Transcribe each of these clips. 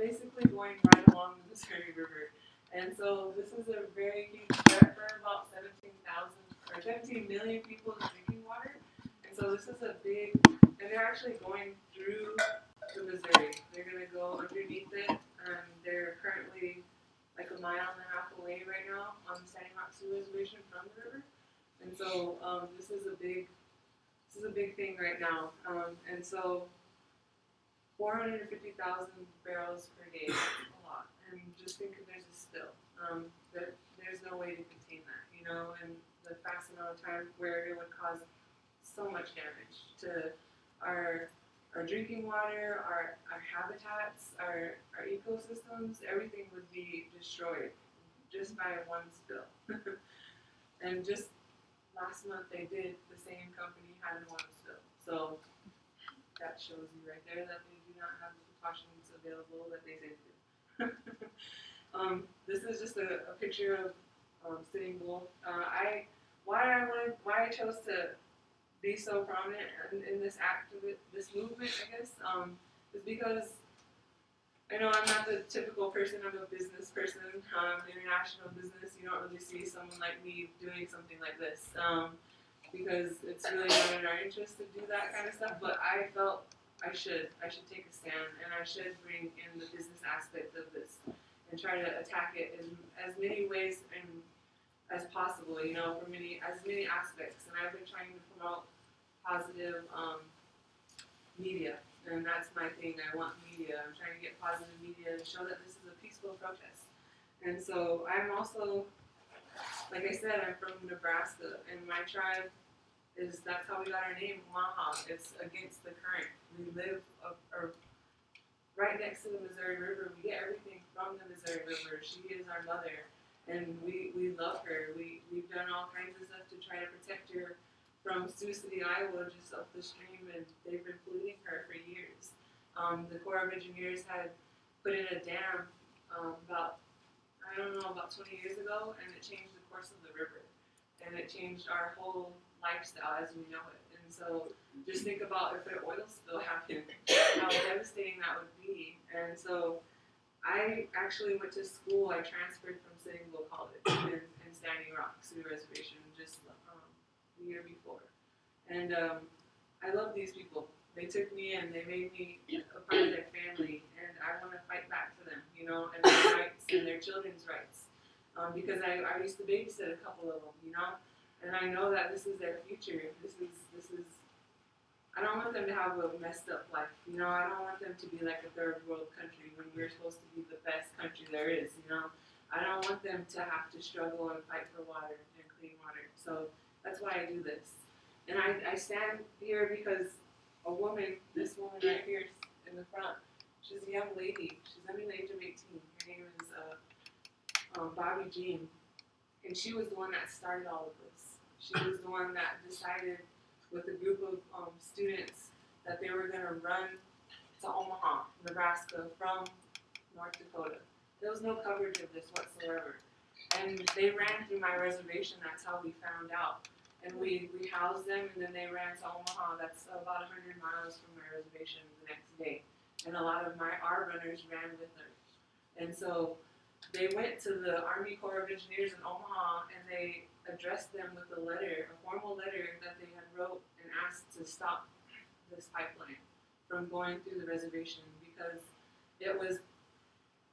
basically going right along the Missouri River. And so this is a very huge threat for about 17 million people in drinking water. And so this is a big, and they're actually going through the Missouri. They're going to go underneath it. They're currently like a mile and a half away right now on the Standing Rock Sioux Reservation from the river. And so this is a big thing right now. And so 450,000 barrels per day, that's a lot. And just think if there's a spill. There's no way to contain that, you know, and the fast amount of time where it would cause so much damage to our drinking water, our habitats, our ecosystems, everything would be destroyed just by one spill. And just last month they did, the same company had one spill. So that shows you right there that they do not have the precautions available that they say do. This is just a picture of Sitting Bull. Why I chose to be so prominent in this this movement, I guess, is because I know I'm not the typical person. I'm a business person, international business. You don't really see someone like me doing something like this because it's really not in our interest to do that kind of stuff. But I felt I should take a stand, and I should bring in the business aspect of this and try to attack it in as many ways and as possible, you know, for as many aspects. And I've been trying to promote positive media, and that's my thing. I want media. I'm trying to get positive media to show that this is a peaceful protest. And so I'm also, like I said, I'm from Nebraska, and my tribe that's how we got our name, Omaha. It's against the current. We live right next to the Missouri River. We get everything from the Missouri River. She is our mother, and we love her. We've done all kinds of stuff to try to protect her from Sioux City, Iowa, just up the stream, and they've been polluting her for years. The Corps of Engineers had put in a dam about 20 years ago, and it changed the course of the river, and it changed our whole lifestyle as we know it. And so just think about if an oil spill happened, how devastating that would be. And so I actually went to school. I transferred from Sitting Bull College in Standing Rock Sioux Reservation just the year before. And I love these people. They took me in, they made me a part of their family, and I want to fight back for them, you know, and their rights and their children's rights. Because I used to babysit a couple of them, you know, and I know that this is their future. This is. I don't want them to have a messed up life, you know. I don't want them to be like a third world country when we're supposed to be the best country there is, you know. I don't want them to have to struggle and fight for water and clean water. So that's why I do this. And I stand here because this woman right here in the front, she's a young lady. She's under the age of 18. Her name is Bobby Jean. And she was the one that started all of this. She was the one that decided with a group of students that they were going to run to Omaha, Nebraska from North Dakota. There was no coverage of this whatsoever. And they ran through my reservation. That's how we found out. And we housed them, and then they ran to Omaha. That's about 100 miles from my reservation the next day. And a lot of our runners ran with them. And so they went to the Army Corps of Engineers in Omaha, and they addressed them with a formal letter that they had wrote and asked to stop this pipeline from going through the reservation because it was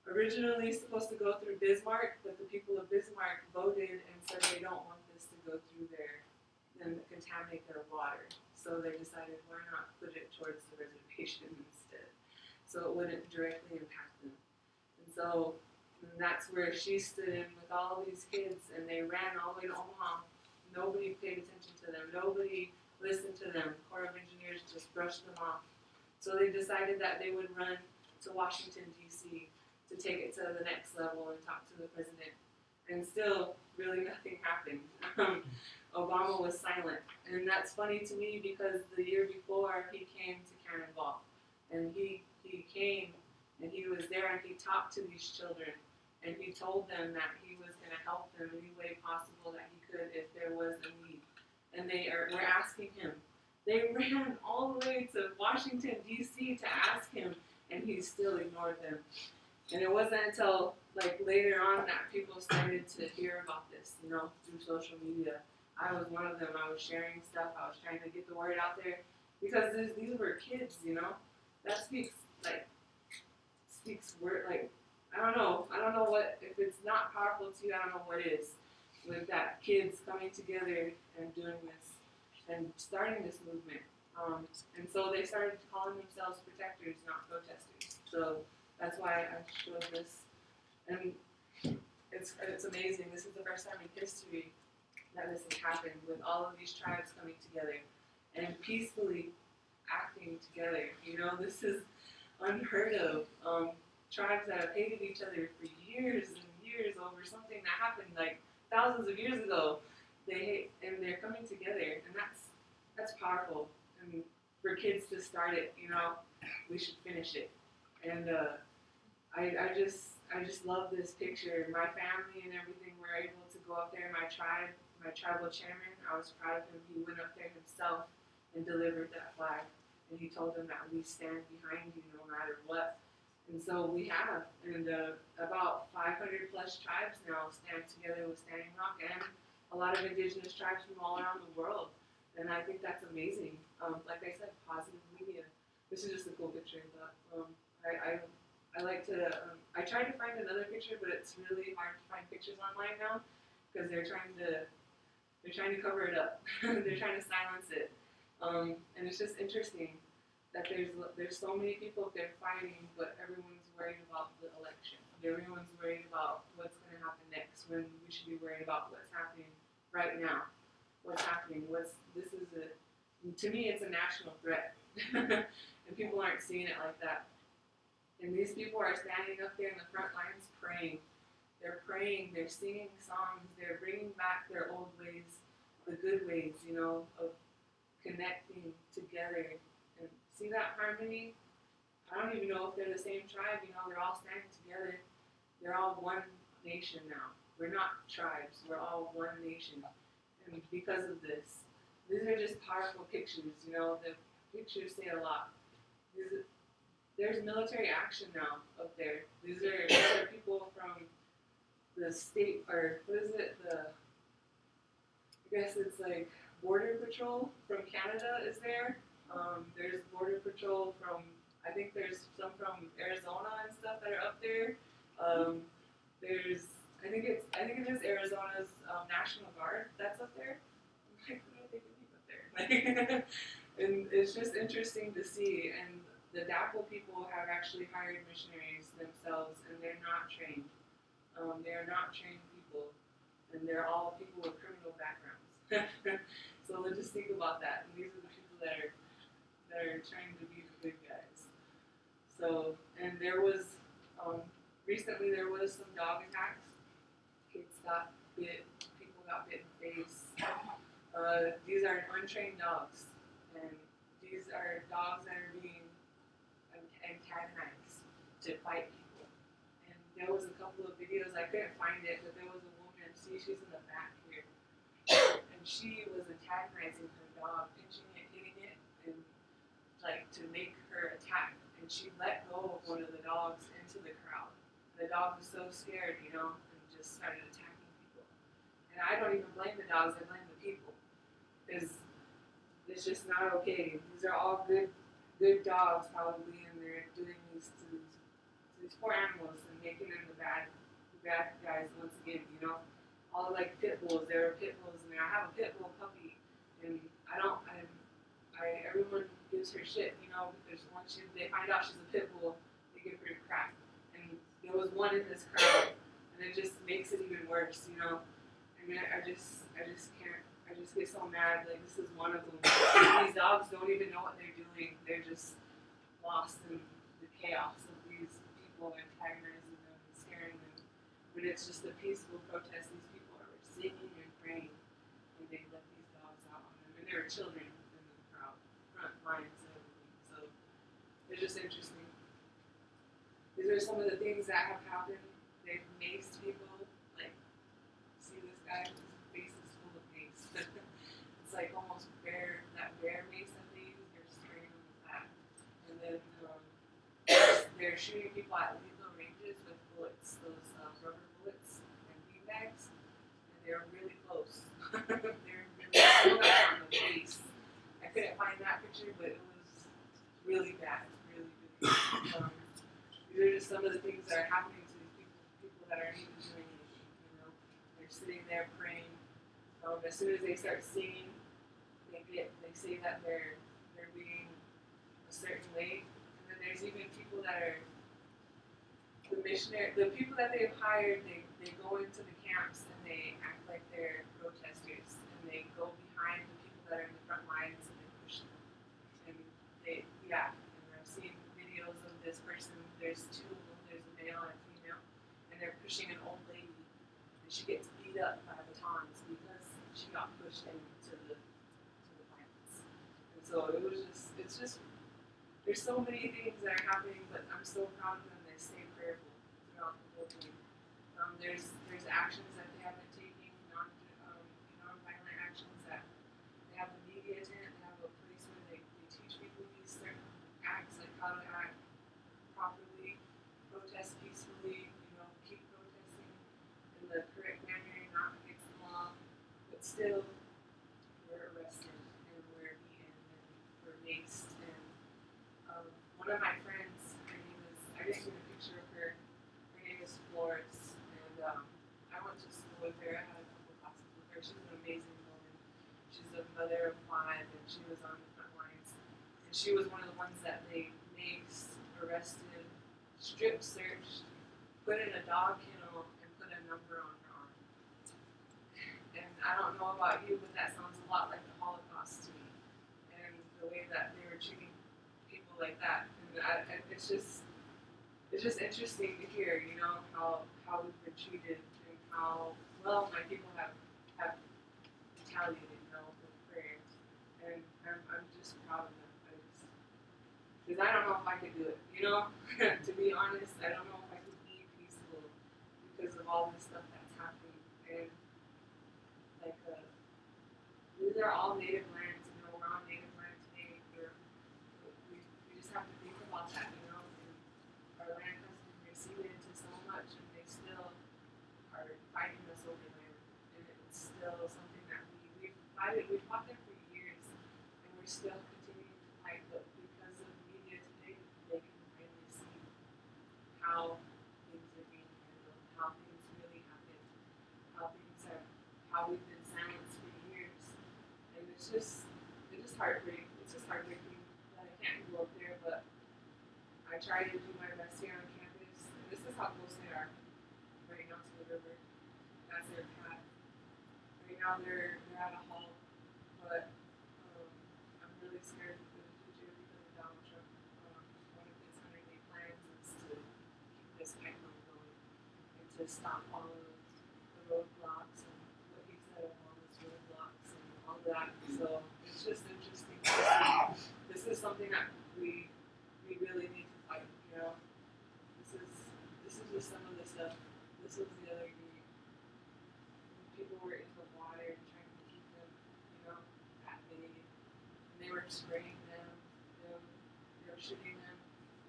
originally supposed to go through Bismarck, but the people of Bismarck voted and said they don't want this to go through there and contaminate their water. So they decided, why not put it towards the reservation instead, so it wouldn't directly impact them. And so that's where she stood in with all these kids, and they ran all the way to Omaha. Nobody paid attention to them. Nobody listened to them. The Corps of Engineers just brushed them off. So they decided that they would run to Washington, D.C. to take it to the next level and talk to the president. And still, really nothing happened. Obama was silent. And that's funny to me because the year before, he came to Cannonball. And he came, and he was there, and he talked to these children. And he told them that he was going to help them any way possible that he could if there was a need. And were asking him. They ran all the way to Washington, D.C. to ask him, and he still ignored them. And it wasn't until like later on that people started to hear about this, you know, through social media. I was one of them. I was sharing stuff. I was trying to get the word out there because these were kids, you know. That speaks word like I don't know. I don't know what if it's not powerful to you. I don't know what is with that kids coming together and doing this and starting this movement. And so they started calling themselves protectors, not protesters. So that's why I showed this, and it's amazing. This is the first time in history that this has happened with all of these tribes coming together and peacefully acting together. You know, this is unheard of. Tribes that have hated each other for years and years over something that happened like thousands of years ago. They hate, and they're coming together, and that's powerful. And for kids to start it, you know, we should finish it. And I just love this picture. My family and everything were able to go up there. My tribal chairman, I was proud of him. He went up there himself and delivered that flag. And he told them that we stand behind you no matter what. And so we have. And about 500 plus tribes now stand together with Standing Rock and a lot of indigenous tribes from all around the world. And I think that's amazing. Like I said, positive media. This is just a cool picture, but I like to. I tried to find another picture, but it's really hard to find pictures online now because they're trying to cover it up. They're trying to silence it, and it's just interesting that there's so many people up there fighting, but everyone's worried about the election. Everyone's worried about what's going to happen next when we should be worried about what's happening right now. What's happening? To me, it's a national threat, and people aren't seeing it like that. And these people are standing up there in the front lines praying. They're praying, they're singing songs, they're bringing back their old ways, the good ways, you know, of connecting together. And see that harmony? I don't even know if they're the same tribe, you know, they're all standing together. They're all one nation now. We're not tribes, we're all one nation. And because of this, these are just powerful pictures, you know, the pictures say a lot. There's military action now up there. These are people from the state, or what is it? I guess it's like Border Patrol from Canada is there. There's Border Patrol from, I think there's some from Arizona and stuff that are up there. I think it is Arizona's National Guard that's up there. I'm like, what do they keep up there? Like, and it's just interesting to see. And the DAPL people have actually hired missionaries themselves, and they're not trained. They are not trained people, and they're all people with criminal backgrounds. So let's just think about that. And these are the people that are trying to be the good guys. So, and there was recently there was some dog attacks. Kids got bit. People got bit in the face. These are untrained dogs, and these are dogs that are being antagonized to fight people. And there was a couple of videos, I couldn't find it, but there was a woman, she's in the back here, and she was antagonizing her dog, pinching it, hitting it, and like to make her attack. And she let go of one of the dogs into the crowd. The dog was so scared, you know, and just started attacking people. And I don't even blame the dogs, I blame the people. Because it's just not okay. These are all good dogs probably, and they're doing these to these poor animals and making them the bad guys once again, you know. All like pit bulls, there are pit bulls in there. I have a pit bull puppy, and everyone gives her shit, you know, because once they find out she's a pit bull, they give her crap. And there was one in this crowd, and it just makes it even worse, you know. I mean, I just can't. I just get so mad. Like, this is one of them. These dogs don't even know what they're doing. They're just lost in the chaos of these people antagonizing them and scaring them. When it's just a peaceful protest, these people are singing and praying, and they let these dogs out on them. And there were children in the crowd, front lines and everything. So it's just interesting. These are some of the things that have happened. They've maced people. Like, see this guy? His face is full of mace. It's like almost that bear mace that they use. They're spraying them with that. And then they're shooting people at lethal ranges. cages with bullets, those rubber bullets and beanbags, and they were really close. They were really so much on the face. I couldn't find that picture, but it was really bad, really, really bad. These are just some of the things that are happening to these people that aren't even doing anything. They're sitting there praying. As soon as they start singing, they say that they're being a certain way. And then there's even people that are the people that they've hired. They go into the camps and they act like they're protesters, and they go behind the people that are in the front lines and they push them. And and I've seen videos of this person. There's two of them. There's a male and a female, and they're pushing an old lady, and she gets beat up by batons because she got pushed into the violence. And so it's just there's so many things that are happening, but I'm so proud of them. They stay prayerful throughout the whole thing. There's actions that they have been taking, non-violent actions that they have the media tent. They have a place where they teach people these certain acts, like how to act properly, protest peacefully, keep protesting in the correct manner, not against the law, but still we're arrested and we're beaten and we're maced. And one of my friends, I didn't get a picture of her. Her name is Flores, and I went to school with her. I had a couple classes with her. She's an amazing woman. She's a mother of 5, and she was on the front lines. And she was one of the ones that they maced, arrested, strip searched, put in a dog kennel, and put a number on her arm. And I don't know about you, but that sounds a lot like the Holocaust to me. And the way that they were treating people like that. And it's just interesting to hear, how we've been treated and how well my people have retaliated, with prayers. And I'm just proud of them. Because I don't know if I could do it, To be honest, I don't know if I could be peaceful because of all this stuff that's happening. And these are all native lands, we're on native land today. We just have to think about that, And our land has been receded into so much, and they still are fighting us over land. And it's still something that we've fought there for years, and we're still continuing to fight. But because of media today, they can finally see how things are being handled, how things really happen, how we've been silenced for years. And it's just heartbreaking. It's just heartbreaking that I can't go up there, but I try to do my best here on campus. And this is how close they are right now to the river. That's their path. Right now they're at a halt, but I'm really scared for the future because of Donald Trump. One of his 100-day plans is to keep this pipeline going and to stop all of the roadblocks and what he said of all those roadblocks and all that. So it's just interesting to see. This is something that we really need to fight. This is just some of the stuff. This was the other day. People were in the water and trying to keep them, at bay. And they were spraying them. They were shooting them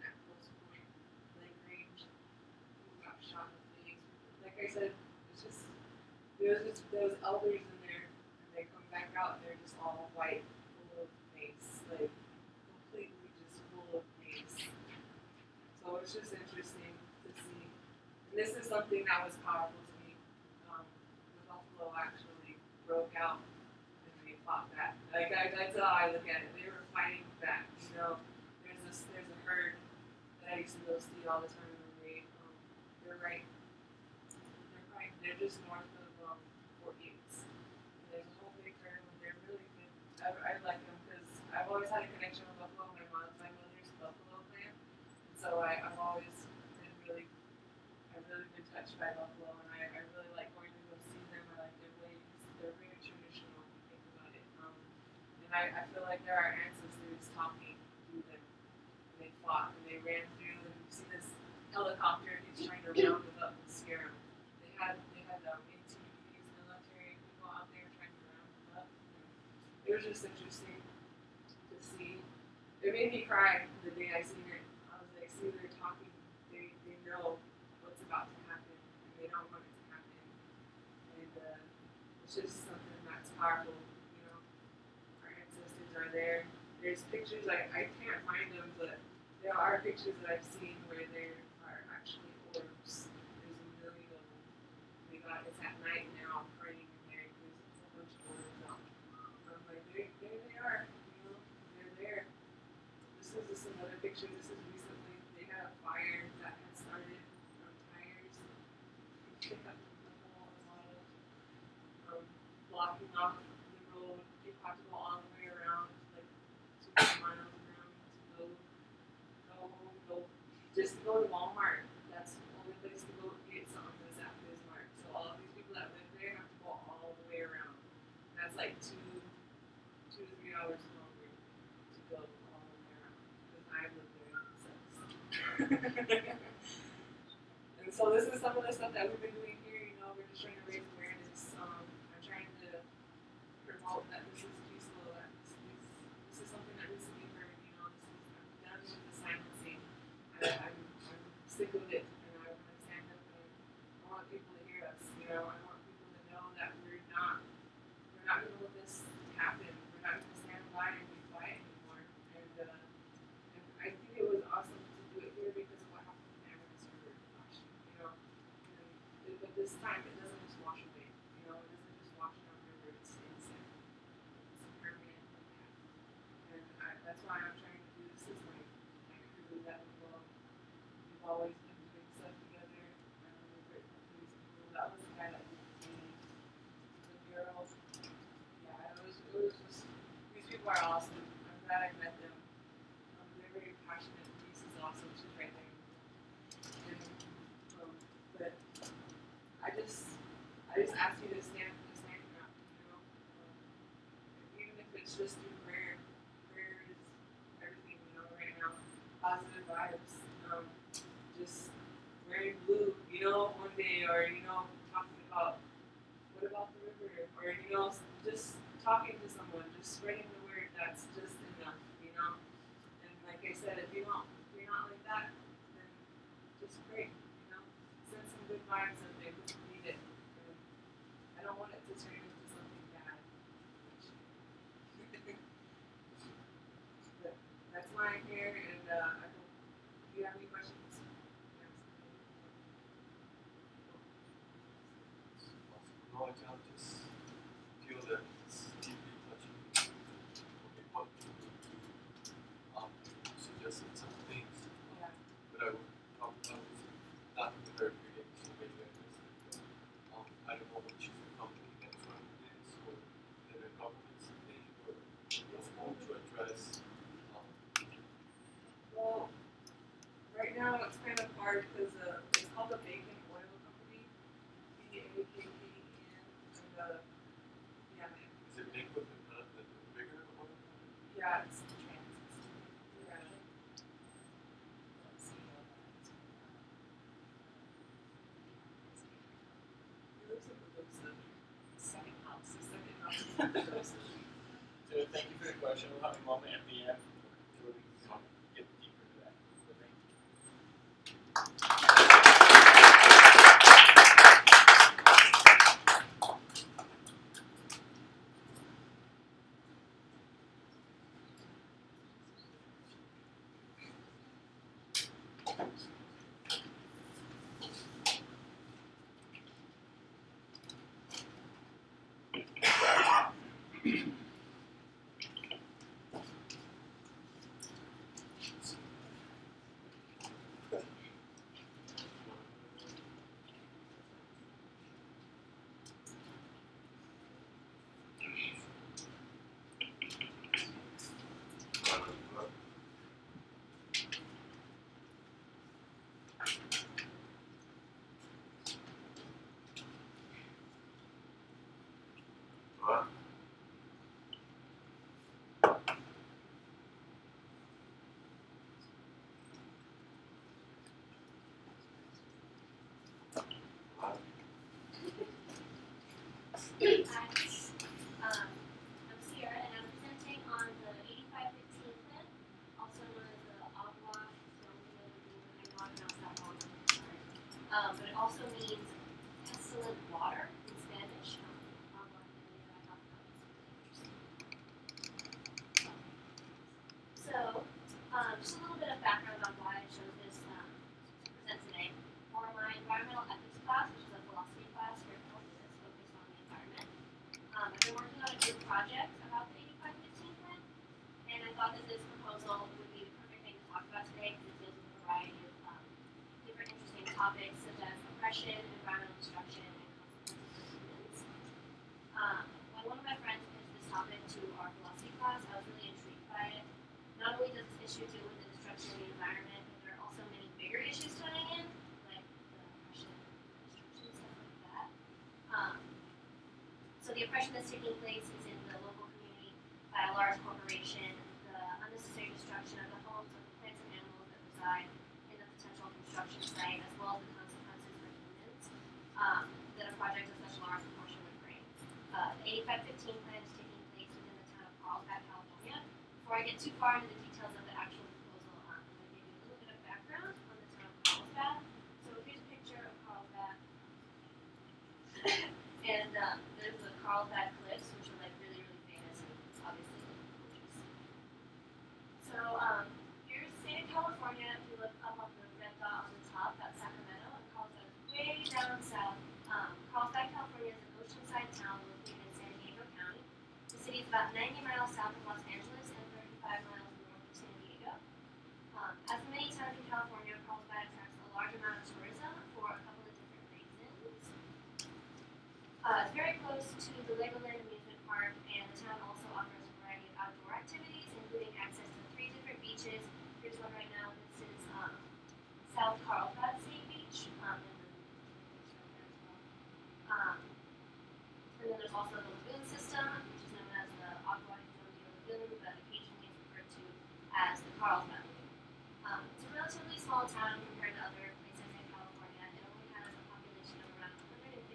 at close point, blank range. People got shot in the face. Like I said, there was elders in there, and they come back out and they're just all white, full of mace, like completely just full of mace. So it's just interesting to see. And this is something that was powerful to me. The buffalo actually broke out and they fought back. That's how I look at it. They were fighting back. There's a herd that I used to go see all the time, and they're just north of Fort Yates. And there's a whole big herd, and they're really good. I like them because I've always had a connection with buffalo. My mother's buffalo clan, and so I've really been touched by buffalo, and I really like going to go see them. I like their ways. They're very traditional when you think about it. And I feel like they're our ancestors talking through them. And they fought, and they ran through, and you see this helicopter, he's trying to round them up and scare them. They had ATVs, military people out there trying to round them up. And it was just interesting to see. It made me cry the day I seen it. I was like, see, they're talking. They know just something that's powerful. Our ancestors are there. There's pictures, I can't find them, but there are pictures that I've seen where there are actually orbs. There's a million of them. It's at night now, praying in there because it's a bunch of orbs out. I'm like, there they are, they're there. This is just another picture. This is recently. They had a fire that had started on tires. Pick up the whole lot of blocking off the road. You have to go all the way around, like 2 miles around to go. Just go to Walmart. That's the only place to go get something that's at Bismarck. So all of these people that live there have to go all the way around. And that's like 2 to 3 hours longer to go all the way around. Because I live there and it sucks. And so this is some of the stuff that we've been doing here. We're just trying to raise awareness. I'm trying to promote that this is peaceful. That this is something that needs to be heard. I'm done with the silencing. I'm sick of it, and I want to stand up and I want people to hear us. I want people to know that we're not going to let this happen. We're not going to stand by and be quiet anymore. And I think it was awesome to do it here because of what happened in Amherst River last year. But this time it doesn't just wash away. It doesn't just wash down the river. It stays there. It's a permanent impact. And that's why I'm trying to do this as my crew that we've always been doing stuff together. We're grateful for these people. That was the guy that did the murals. Yeah, it was just, these people are awesome. I'm glad I met them. They're very passionate. Denise is awesome. She's right there. And, but I just ask you to stand up, even if it's just through prayer. Prayer is everything, right now. Positive vibes. Just wearing blue, one day, or talking about what about the river, or just talking to someone, just spreading the word. That's just enough, And like I said, if you're not like that, then just pray, Send some good vibes and they need it. And I don't want it to turn into something bad. But that's why I'm here, and I hope if you have any questions. No, I can just feel that it's deeply touching what you suggested some things. Yeah. But I would talk about not in the very beginning, so maybe I missed it. I don't know what she's the company that's running this, or the government's thing, or it's more to address. Well, right now it's kind of hard because it's called the Bacon Oil Company. BAKKEN. And yeah. Is it big with the bigger one? Yeah, it's trans. Yeah. He lives in the second house. The second house is in the So thank you for the question. We'll have a moment at the end where we can get deeper to that. So thank you. I'm Sierra, and I'm presenting on the 8515 plan, also known as the agua. I know I've announced that wrong. Sorry. But it also means pestilent water in Spanish. Agua project about the 85-15 plan, and I thought that this proposal would be the perfect thing to talk about today because it deals with a variety of different interesting topics such as oppression, environmental destruction, and consequences for humans. When one of my friends pitched this topic to our philosophy class, I was really intrigued by it. Not only does this issue deal with the destruction of the environment, but there are also many bigger issues tying in, like the oppression and destruction, stuff like that. So the oppression that's taking place is in the local community by a large corporation, the unnecessary destruction of the homes of the plants and animals that reside in the potential construction site, as well as the consequences for humans that a project of such large proportion would bring. The 85-15 plan is taking place within the town of Carlsbad, California. Before I get too far into the details of the actual proposal, I'm going to give you a little bit of background on the town of Carlsbad. So here's a picture of Carlsbad. And there's the Carlsbad cliffs, which are like really, really famous and obviously gorgeous. So here's state of California. If you look up on the red dot on the top, that's Sacramento, and Carlsbad is way down south. Carlsbad, California is an oceanside town located in San Diego County. The city is about 90 miles south of Los Angeles and 35 miles north of San Diego. As with many towns in California, Carlsbad attracts a large amount of tourism for a couple of different reasons. It's very close to the Legoland amusement park, and the town also offers a variety of outdoor activities, including access to 3 different beaches. Here's one right now. This is South Carlsbad State Beach, and then and then there's also the lagoon system, which is known as the Agua Lagoon, but occasionally it's referred to as the Carlsbad Lagoon. It's a relatively small town compared to other places in California. It only has a population of around 115,000.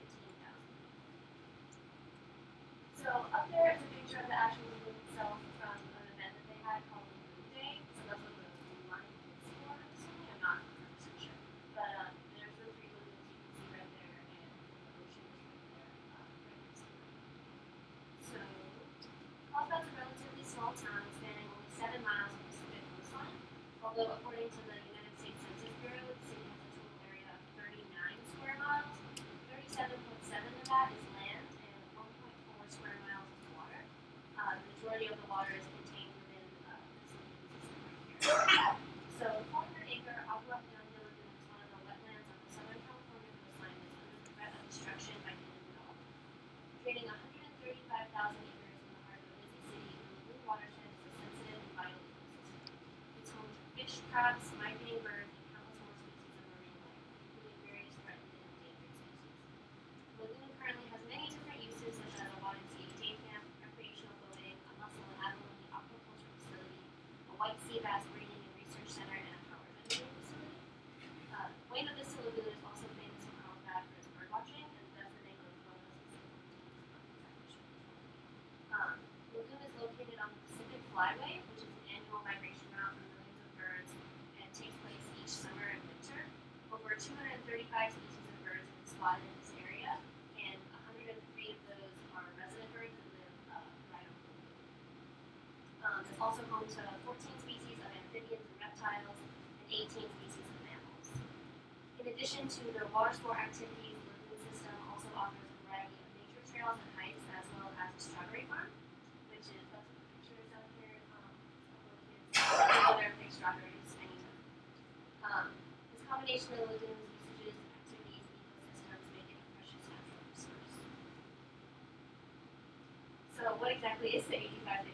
So up there is a picture of the actual lagoon itself from an event that they had called Lagoon Day. So that's what the blue line is for. I'm assuming, I'm not 100% sure. But there's the 3 lagoons you can see right there, and the ocean is right there, right next to it. So Carlsbad's a relatively small town spanning only 7 miles of Pacific coastline. Although according to the United States Census Bureau, the city has a total area of 39 square miles. 37.7 of that is land, and 1.4 square miles is water. The majority of the water is contained within this lagoon system right here. So the 400-acre Agua Lagoon is one of the wetlands on the Southern California coastline that's under the threat of destruction by human development. Draining 135,000 acres in the heart of a busy city, the lagoon watershed is a sensitive and vital ecosystem. It's home to fish, crabs, migrating birds, and countless more species of marine life, including various threatened and endangered species. The lagoon currently has many different uses, such as a YMCA day camp, recreational boating, a mussel and abalone aquaculture facility, a white sea bass breeding and research center, and a power generating facility. Buena Vista Lagoon is also famous in Carlsbad for its bird watching, and that's the name of one of the specific The lagoon is located on the Pacific Flyway, which is an annual migration route for millions of birds, and takes place each summer and winter. Over 235 species of birds have been spotted in this area, and 103 of those are resident birds that live right on the lagoon. It's also home to 14 species of amphibians and reptiles, and 18 species of mammals. In addition to the water sport activities, the lagoon system also offers a variety of nature trails and hikes, as well as a strawberry farm, which is, that's what the picture is out here. Other big strawberries anytime. This combination of the lagoon's usages, activities, and ecosystems make it a precious natural resource. So what exactly is the 85-15 plan?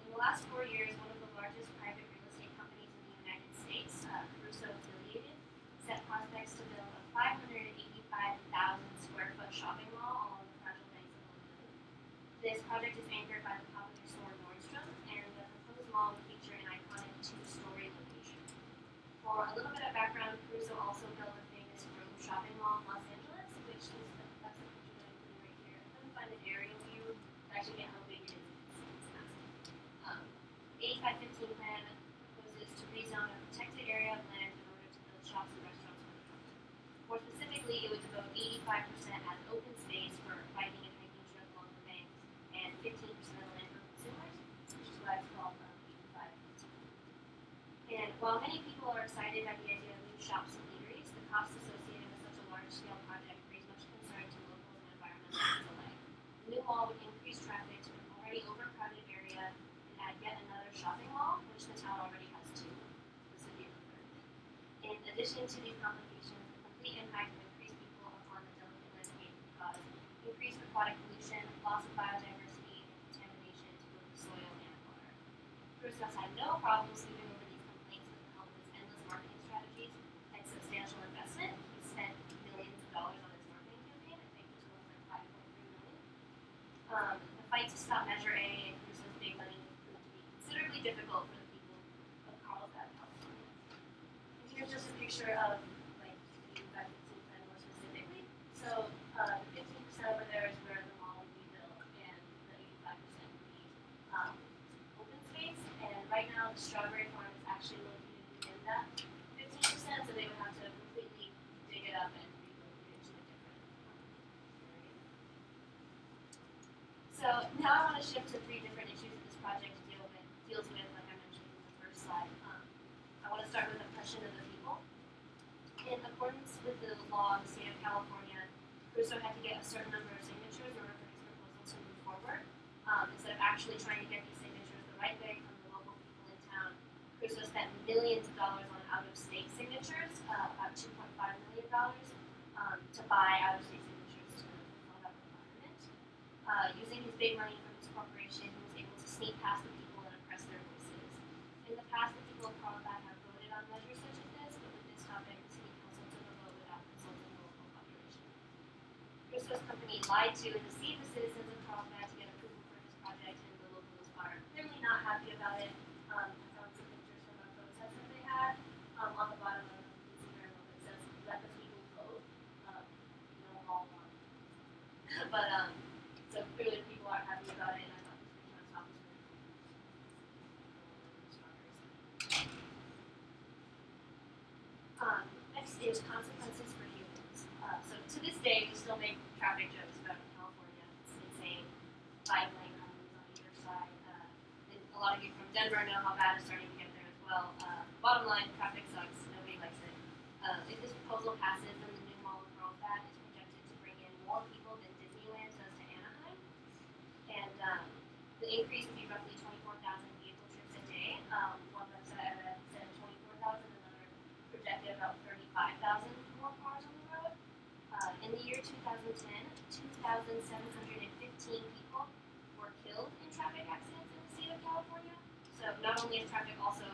In the last 4 years, one of the largest private real estate companies in the United States, Caruso Affiliated, set prospects to build a 585,000 square foot shopping mall along the fragile banks of the lagoon. This project is anchored by the popular store Nordstrom, and the proposed mall will feature an iconic 2-story location. For a little bit of background, Caruso also built a famous Rome shopping mall in Los Angeles, which is that's the picture that I'm putting right here. I couldn't find an aerial view to actually get how big it is. It's massive. The 85-15 plan proposes to rezone a protected area of land in order to build shops and restaurants for the company. More specifically, it would devote 85% as open space for biking and hiking trails along the banks, and 15% of the land for consumers, which is why it's called 85-15. And while many people are excited by the idea of new shops and eateries, the costs associated with such a large-scale project raise much concern to locals and environmentalists alike. The new mall would increase traffic to addition to these complications, the complete impact of increased people upon the delicate landscape can cause increased aquatic pollution, loss of biodiversity, and contamination to both the soil and water. Crusoe had no problem sweeping over these complaints with the help of his endless marketing strategies and substantial investment. He spent millions of dollars on his marketing campaign. I think it totaled like 5.3 million. The fight to stop Measure A and Crusoe's big money proved to be considerably difficult for the people of Carlsbad, California. And here's just a picture of like the 85% more specifically. So the 15% over there is where the mall will be built, and the 85% will be open space. And right now, the strawberry farm is actually located within that 15%, so they would have to completely dig it up and relocate it to a different area. So now I want to shift to 3 different issues that this project deals with, like I mentioned in the first slide. I want to start with oppression of the people. In accordance with the law of the state of California, Crusoe had to get a certain number of signatures in order for his proposal to move forward. Instead of actually trying to get these signatures the right way from the local people in town, Crusoe spent millions of dollars on out-of-state signatures, about $2.5 million, to buy out-of-state signatures to fulfill that requirement. Using his big money from his corporation, he was able to sneak past the people and oppress their voices. In the past, the people of Carlsbad have voted on measures such as this, but with this topic, the city council took a vote without consulting the local population. Crusoe's company lied to and deceived the citizens of Carlsbad to get approval for his project, and the locals are clearly not happy about it. I found some pictures from a protest that they had. On the bottom of the Durango, it says, "Let the people vote." All wrong. But so clearly people are happy about it, and I thought this picture on top was really cool. Next is consequences for humans. So to this day, we still make traffic jokes about California. It's insane. 5 lane homes on either side. And a lot of you from Denver know how bad it's starting to get there as well. Bottom line, traffic sucks. Nobody likes it. If this proposal passes, then the new mall of Carlsbad is projected to bring in more people than Disneyland does to Anaheim. And the increase would be roughly 24,000 vehicle trips a day. One website I read said 24,000, another projected about 35,000 more cars on the road. In the year 2010, 2,715 people were killed in traffic accidents in the state of California. So not only is traffic also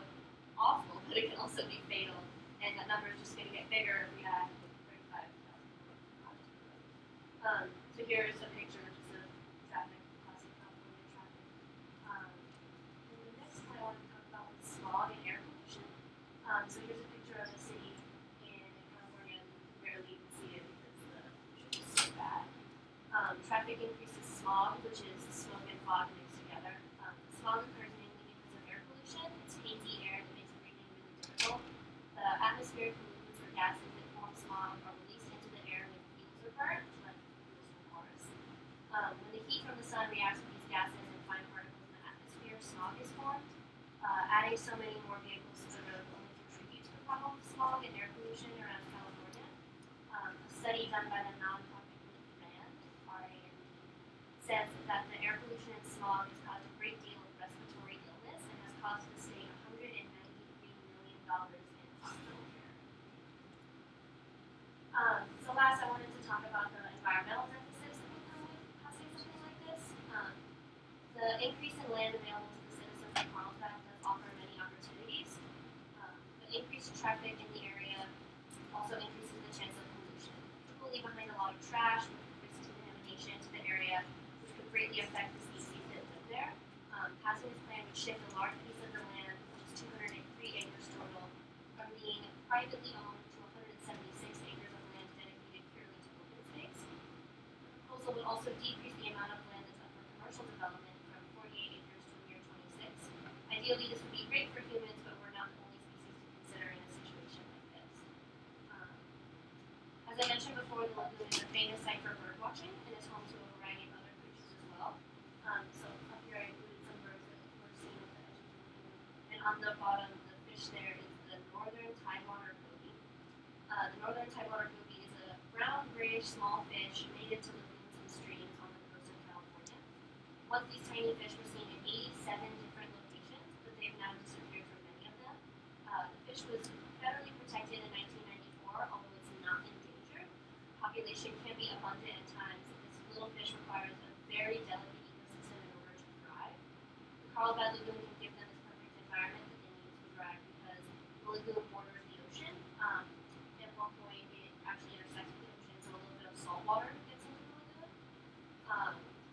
awful, but it can also be fatal. And that number is just going to get bigger if we add 35,000 cars. So here's a picture just of traffic, classic California traffic. And the next I want to talk about is smog and air pollution. So here's a picture of a city in California. You can barely even see it because the pollution is so bad. Traffic increases smog, which is smoke and fog mixed together. Smog occurs mainly because of air pollution. It's hazy air that makes breathing really difficult. The atmospheric pollutants or gases that form smog are released into the air when fuels are burned, like fuels from cars. When the heat from the sun reacts with these gases and fine particles in the atmosphere, smog is formed. Adding so many more vehicles to the road will only contribute to the problem of smog and air pollution around California. A study done by the nonprofit group RAND, R-A-N-D, says that the air pollution and smog has caused a great deal of respiratory illness and has cost the state $193 million in hospital care. So last, I wanted to talk about the environmental deficits that would come with passing something like this. The increase in land available to the citizens of Carlsbad does offer many opportunities. The increased traffic in the area also increases the chance of pollution. People leave behind a lot of trash, which risks contamination to the area, which could greatly affect the species that live there. Passing this plan would shift a large piece of the land, which is 203 acres total, from being privately owned to 176 acres of land dedicated purely to open space. The proposal would also decrease the amount of land that's up for commercial development from 48 acres to a mere 26. Ideally, this would be great for humans, but we're not the only species to consider in a situation like this. As I mentioned before, the lagoon is a famous site for bird watching and is home to a variety of other creatures as well. So up here I included some birds that were seen at the edge of the lagoon. And on the bottom, the fish there is the northern tidewater goby. The northern tidewater goby is a brown, grayish, small fish native to lagoons and streams on the coast of California. Once these tiny fish were seen in 87 different locations, but they've now disappeared from many of them. The fish was federally protected in 1986 predation can be abundant at times, this little fish requires a very delicate ecosystem in order to thrive. The coral bed lagoon can give them this perfect environment that they need to thrive because the lagoon borders the ocean. At one point, it actually intersects with the ocean, so a little bit of salt water gets into the lagoon.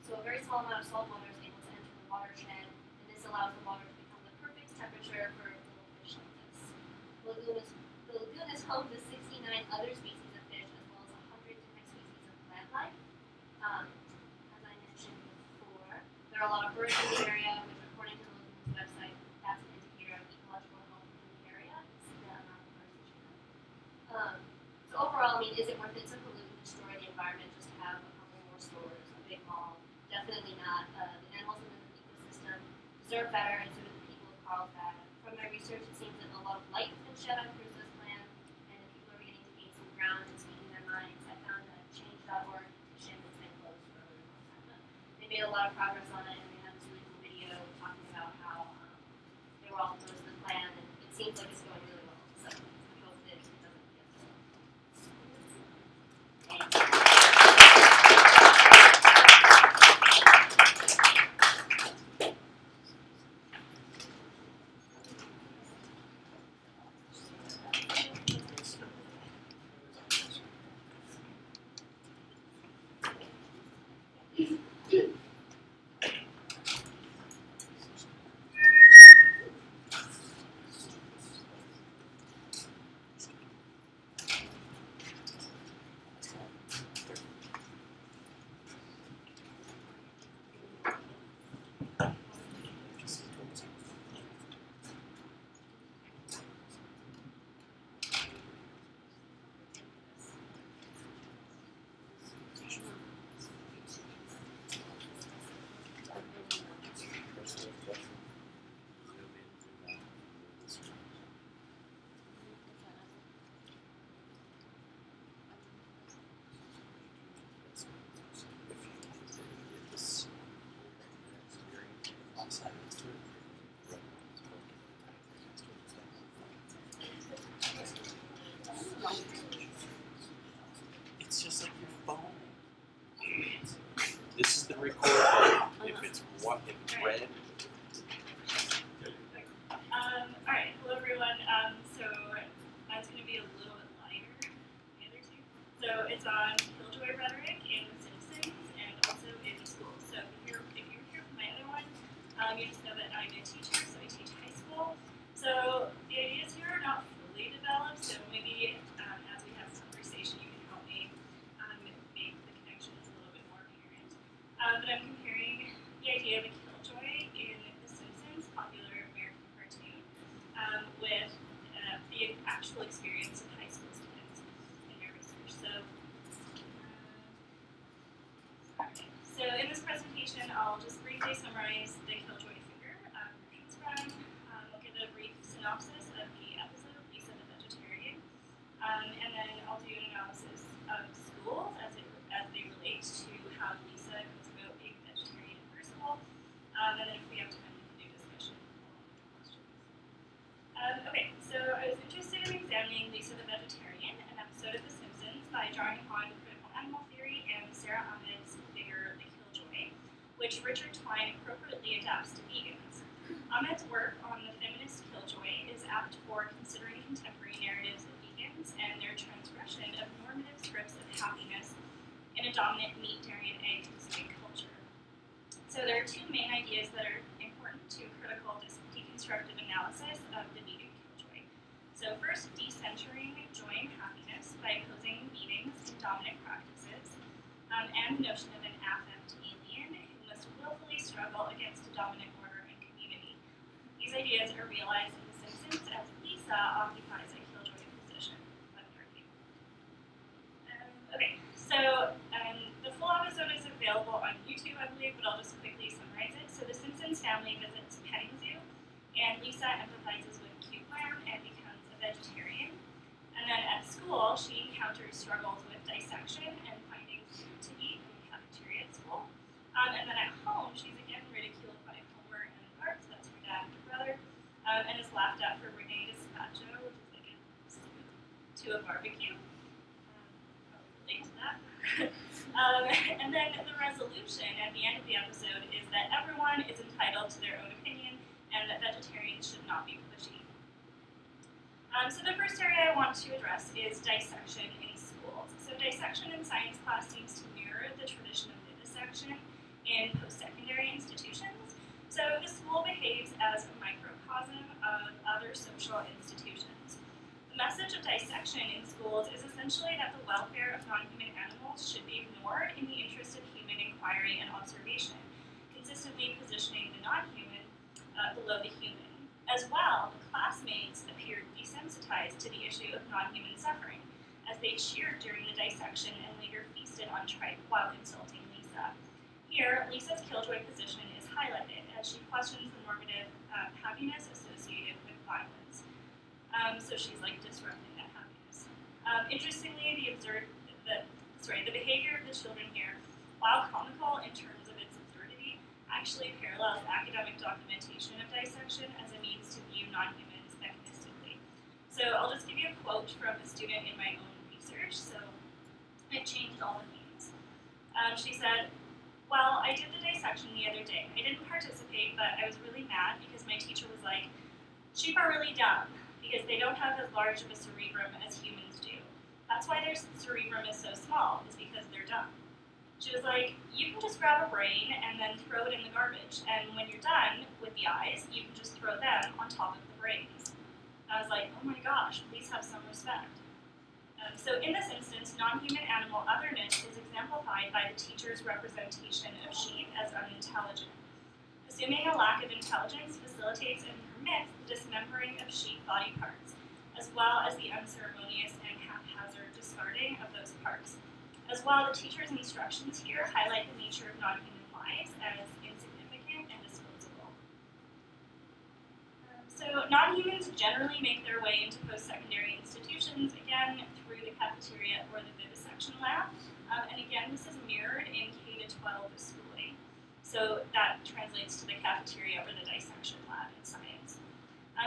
So a very small amount of salt water is able to enter the watershed, and this allows the water to become the perfect temperature for little fish like this. The lagoon is home to 69 other species of fish, as well as 100 different species of plant life. As I mentioned before, there are a lot of birds in the area, which according to the lagoon's website, that's an indicator of ecological health in the area. It's the amount of birds that you have. So overall, I mean, is it worth it to pollute and destroy the environment just to have a couple more stores, a big mall? Definitely not. The animals in the ecosystem deserve better, and so do the people of Carlsbad. From my research, it seems that a lot of light has been shed on Crusoe's plan, and that people are beginning to gain some ground and speaking their minds. I found a change.org petition that's been closed for a really long time, but they made a lot of progress on it, and they have this really cool video talking about how they were all opposed to the plan, and it seems like it's going really well. So I hope that it doesn't get slow. It's just like your phone. This is the record button. If it's what in red. Alright, hello everyone. So it's going to be a little bit lighter than the other two. So it's on Killjoy rhetoric in The Simpsons and also in school. So if you're here for my other one, you just know that I'm a teacher, so I teach high school. So the ideas here are not fully developed, so maybe as we have this conversation, you can help me make the connections a little bit more apparent. But I'm comparing the idea of a killjoy in The Simpsons, popular American cartoon, with the actual experience of high school students in their research. So in this presentation, I'll just briefly summarize the killjoy figure, where it comes from. I'll give a brief synopsis of the episode, Lisa the Vegetarian, and then I'll do an analysis of schools as they relate to how Lisa goes about being vegetarian first of all, and then if we have time, we can do discussion and questions. Okay, so I was interested in examining Lisa the Vegetarian, an episode of The Simpsons, by drawing upon critical animal theory and Sarah Ahmed's figure, the killjoy, which Richard Twine appropriately adapts to vegans. Ahmed's work on the feminist killjoy is apt for considering contemporary narratives of vegans and their transgression of normative scripts of happiness in a dominant meat, dairy, and egg-consuming culture. So there are two main ideas that are important to critical deconstructive analysis of the vegan killjoy. So first, decentering joy and happiness by opposing meanings and dominant practices, and the notion of an affect alien who must willfully struggle against a dominant order and community. These ideas are realized in The Simpsons as Lisa occupies a killjoy position, I would argue. Okay, so the full episode is available on YouTube, I believe, but I'll just quickly summarize it. So the Simpsons family visits a petting zoo, and Lisa empathizes with cute lamb and becomes a vegetarian. And then at school, she encounters struggles with dissection and finding food to eat in the cafeteria at school. And then at home, she's again ridiculed by Homer and Bart, so that's her dad and her brother, and is laughed at for bringing a gazpacho, which is like a soup, to a barbecue. Probably relate to that. And then the resolution at the end of the episode is that everyone is entitled to their own opinion and that vegetarians should not be pushy. So the first area I want to address is dissection in schools. So dissection in science class seems to mirror the tradition of vivisection in post-secondary institutions. So the school behaves as a microcosm of other social institutions. The message of dissection in schools is essentially that the welfare of non-human animals should be ignored in the interest of human inquiry and observation, consistently positioning the non-human below the human. As well, the classmates appeared desensitized to the issue of non-human suffering, as they cheered during the dissection and later feasted on tripe while insulting Lisa. Here, Lisa's killjoy position is highlighted as she questions the normative happiness associated with violence. So she's like disrupting that happiness. Interestingly, the behavior of the children here, while comical in terms of its absurdity, actually parallels academic documentation of dissection as a means to view non-humans mechanistically. So I'll just give you a quote from a student in my own research. So it changed all the meanings. She said, "Well, I did the dissection the other day. I didn't participate, but I was really mad because my teacher was like, sheep are really dumb because they don't have as large of a cerebrum as humans do. That's why their cerebrum is so small, is because they're dumb." She was like, "You can just grab a brain and then throw it in the garbage, and when you're done with the eyes, you can just throw them on top of the brains." I was like, oh my gosh, please have some respect. So in this instance, non-human animal otherness is exemplified by the teacher's representation of sheep as unintelligent. Assuming a lack of intelligence facilitates and permits the dismembering of sheep body parts, as well as the unceremonious and haphazard discarding of those parts. As well, the teacher's instructions here highlight the nature of non-human lives as insignificant and disposable. So non-humans generally make their way into post-secondary institutions, again, through the cafeteria or the vivisection lab. And again, this is mirrored in K-12 schooling. So that translates to the cafeteria or the dissection lab in science.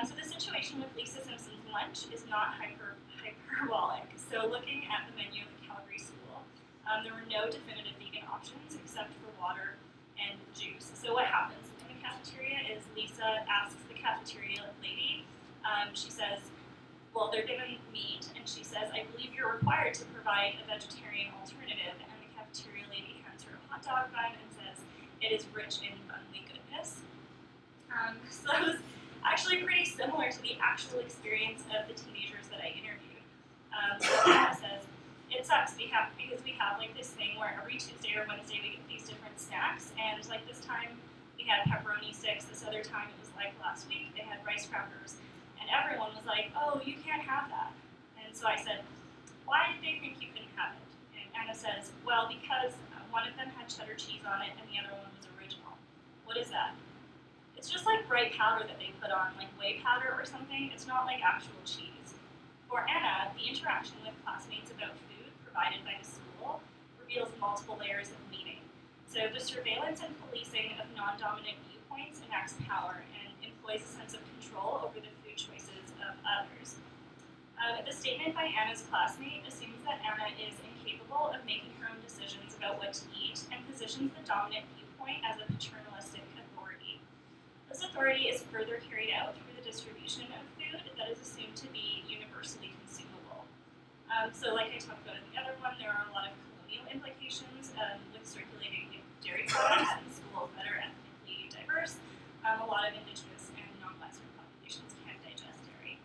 So the situation with Lisa Simpson's lunch is not hyperbolic. So looking at the menu of the Calgary school, there were no definitive vegan options except for water and juice. So what happens in the cafeteria is Lisa asks the cafeteria lady, she says, well, they're given meat, and she says, "I believe you're required to provide a vegetarian alternative," and the cafeteria lady hands her a hot dog bun and says, "It is rich in bunly goodness." So that was actually pretty similar to the actual experience of the teenagers that I interviewed. So Anna says, "It sucks because we have like this thing where every Tuesday or Wednesday we get these different snacks, and like this time we had pepperoni sticks, this other time it was like last week they had rice crackers, and everyone was like, oh, you can't have that." And so I said, "Why did they think you couldn't have it?" And Anna says, "Well, because one of them had cheddar cheese on it and the other one was original." What is that? It's just like bright powder that they put on, like whey powder or something. It's not like actual cheese. For Anna, the interaction with classmates about food provided by the school reveals multiple layers of meaning. So the surveillance and policing of non-dominant viewpoints enacts power and employs a sense of control over the food choices of others. The statement by Anna's classmate assumes that Anna is incapable of making her own decisions about what to eat and positions the dominant viewpoint as a paternalistic authority. This authority is further carried out through the distribution of food that is assumed to be universally consumable. So like I talked about in the other one, there are a lot of colonial implications with circulating dairy products in schools that are ethnically diverse. A lot of indigenous and non-Western populations can't digest dairy.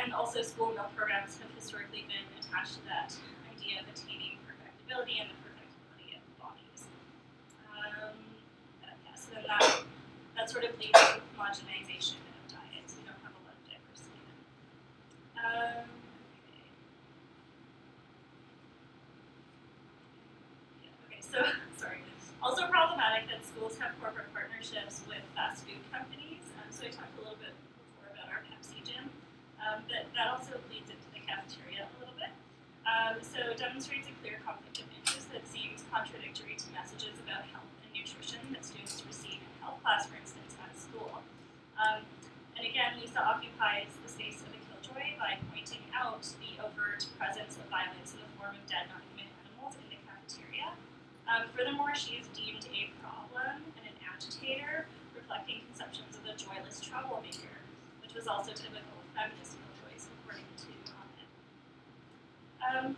And also school milk programs have historically been attached to that idea of attaining perfectibility and the perfectibility of bodies. So then that sort of leads to homogenization of diets. We don't have a lot of diversity then. So sorry. Also problematic that schools have corporate partnerships with fast food companies. So I talked a little bit before about our Pepsi gym, but that also bleeds into the cafeteria a little bit. So it demonstrates a clear conflict of interest that seems contradictory to messages about health and nutrition that students receive in health class, for instance, at school. And again, Lisa occupies the space of the killjoy by pointing out the overt presence of violence Furthermore, she is deemed a problem and an agitator, reflecting conceptions of the joyless troublemaker, which was also typical of feminist killjoys, according to Ahmed.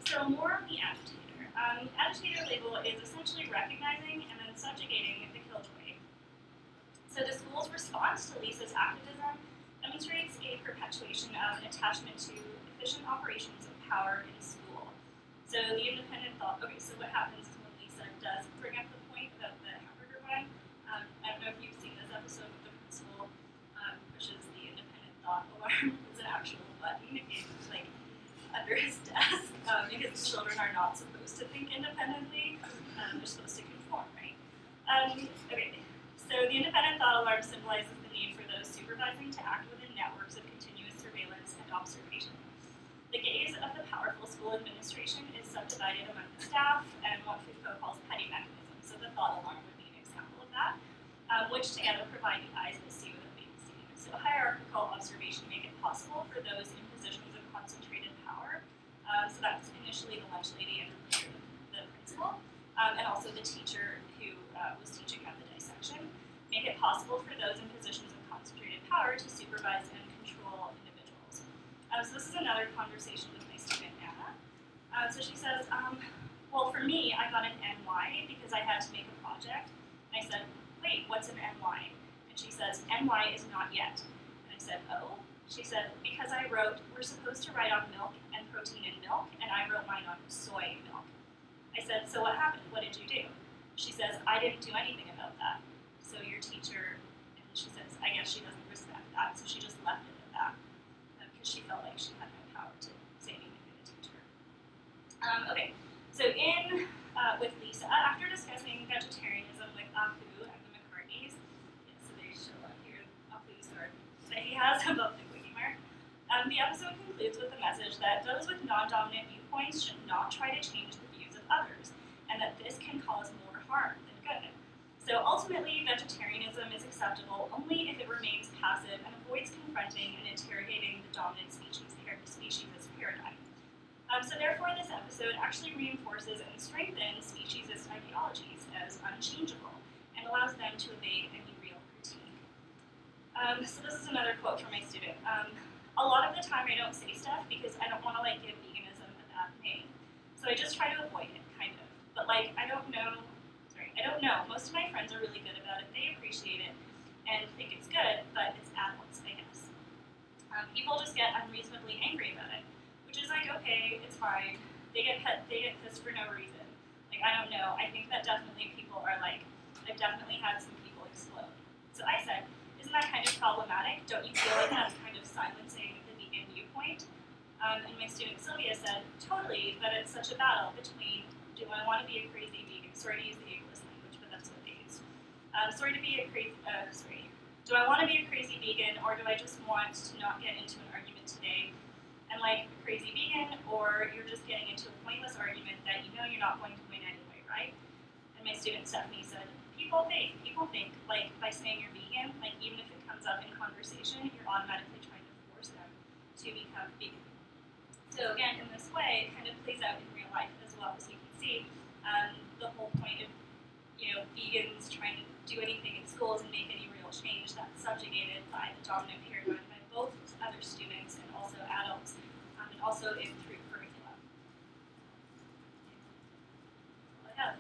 So more on the agitator. Agitator label is essentially recognizing and then subjugating the killjoy. So the school's response to Lisa's activism demonstrates a perpetuation of an attachment to efficient operations of power in school. So the independent thought, okay, so what happens is when Lisa does bring up the point about the hamburger bun, I don't know if you've seen this episode with the principal, pushes the independent thought alarm. It's an actual button in, like, under his desk, because children are not supposed to think independently, they're supposed to conform, right? Okay, so the independent thought alarm symbolizes the need for those supervising to act within networks of continuous surveillance and observation. The gaze of the powerful school administration is subdivided among the staff and what Foucault calls petty mechanisms, so the thought alarm would be an example of that, which together provide the eyes that see without being seen. So hierarchical observation make it possible for those in positions of concentrated power, so that's initially the lunch lady and the principal, and also the teacher who was teaching at the dissection, make it possible for those in positions of concentrated power to supervise and control individuals. So this is another conversation with my student Anna. So she says, well, for me, I got an NY because I had to make a project. And I said, wait, what's an NY? And she says, NY is not yet. And I said, oh? She said, because I wrote, we're supposed to write on milk and protein in milk, and I wrote mine on soy milk. I said, so what happened? What did you do? She says, I didn't do anything about that. So your teacher, and she says, I guess she doesn't respect that, so she just left it at that, because she felt like she had no power to say anything to the teacher. Okay, so with Lisa, after discussing vegetarianism with Apu and the McCartneys, so they show up here, Apu's card that he has above the quickie mark. The episode concludes with the message that those with non-dominant viewpoints should not try to change the views of others, and that this can cause more harm than good. So ultimately, vegetarianism is acceptable only if it remains passive and avoids confronting and interrogating the dominant species paradigm. So therefore, this episode actually reinforces and strengthens speciesist ideologies as unchangeable and allows them to evade any real critique. So this is another quote from my student. A lot of the time I don't say stuff because I don't want to give veganism a bad name. So I just try to avoid it, kind of. But I don't know. Most of my friends are really good about it. They appreciate it and think it's good, but it's adults, I guess. People just get unreasonably angry about it, which is okay, it's fine. They get pissed for no reason. I don't know. I think that definitely people are I've definitely had some people explode. So I said, isn't that kind of problematic? Don't you feel like that's kind of silencing the vegan viewpoint? And my student Sylvia said, totally, but it's such a battle between, do I want to be a crazy vegan? Sorry to use the ableist language, but that's what they used. Do I want to be a crazy vegan, or do I just want to not get into an argument today and a crazy vegan, or you're just getting into a pointless argument that you know you're not going to win anyway, right? And my student Stephanie said, people think, by saying you're vegan, even if it comes up in conversation, you're automatically trying to force them to become vegan. So again, in this way, it kind of plays out in real life as well, as you can see. The whole point of vegans trying to do anything in schools and make any real change that's subjugated by the dominant paradigm by both other students and also adults, and also through curriculum. That's all I have.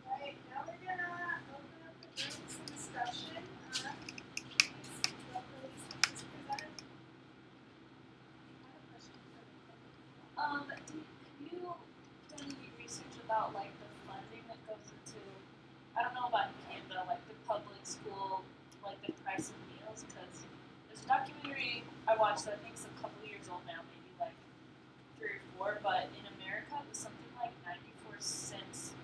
Right, now we're gonna open up the room for discussion. Have you done any research about the funding that goes into, I don't know about in Canada, the public school, the price of meals? Because there's a documentary I watched that I think is a couple of years old now, maybe 3 or 4, but in America it was something like 94 cents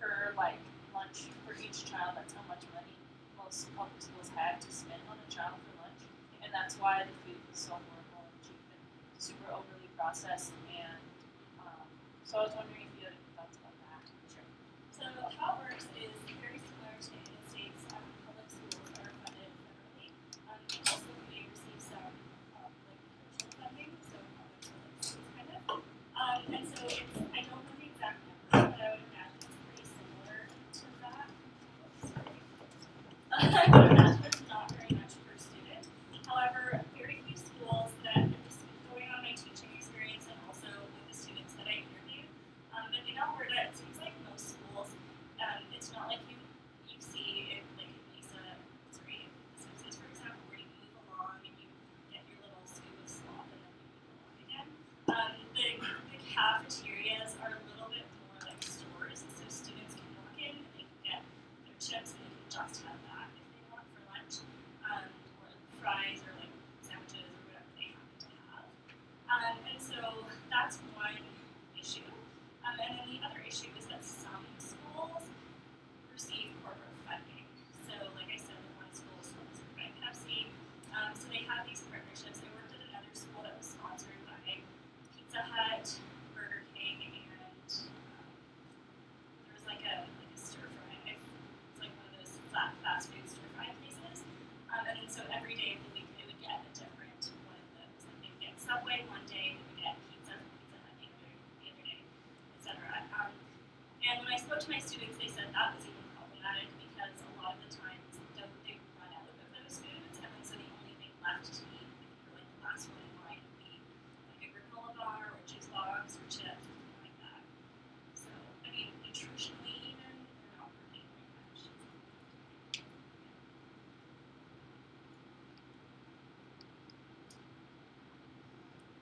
per lunch for each child. That's how much money most public schools had to spend on a child for lunch, and that's why the food was so horrible and cheap and super overly processed. And so I was wondering if you had any thoughts about that. Sure. So how it works is very similar to the United States. Public schools are funded federally. Also, they receive some like commercial funding, so public schools kind of. And so it's I don't know the exact number, but I would imagine it's pretty similar to that. Sorry. I would imagine it's not very much per student. However, very few schools that just going on my teaching experience and also with the students that I interviewed. But in Alberta, it seems like most schools, it's not like you see it like in Simpsons, for example, where you move along and you get your little scoop of slop and then you move along again. The cafeterias are a little bit more like stores, so students can walk in and they can get their chips and they can just have that if they want for lunch, or fries or like sandwiches or whatever they happen to have. And so that's one issue. And then the other issue is that some schools receive corporate funding. So, like I said, the one school is sponsored by Pepsi. So they have these partnerships. I worked at another school that was sponsored by Pizza Hut, Burger King, and there was like a stir fry. It's like one of those fast food stir fry places. And then so every day of the week they would get a different one of those. Like they would get Subway one day, they would get pizza from Pizza Hut the other day, etc. And when I spoke to my students, they said that was even problematic because a lot of the times they would run out of those foods, and then so the only thing left to eat, if you were like the last one in line, would be like a granola bar or a juice box or chips or something like that. So, I mean, nutritionally even, they're not really very much.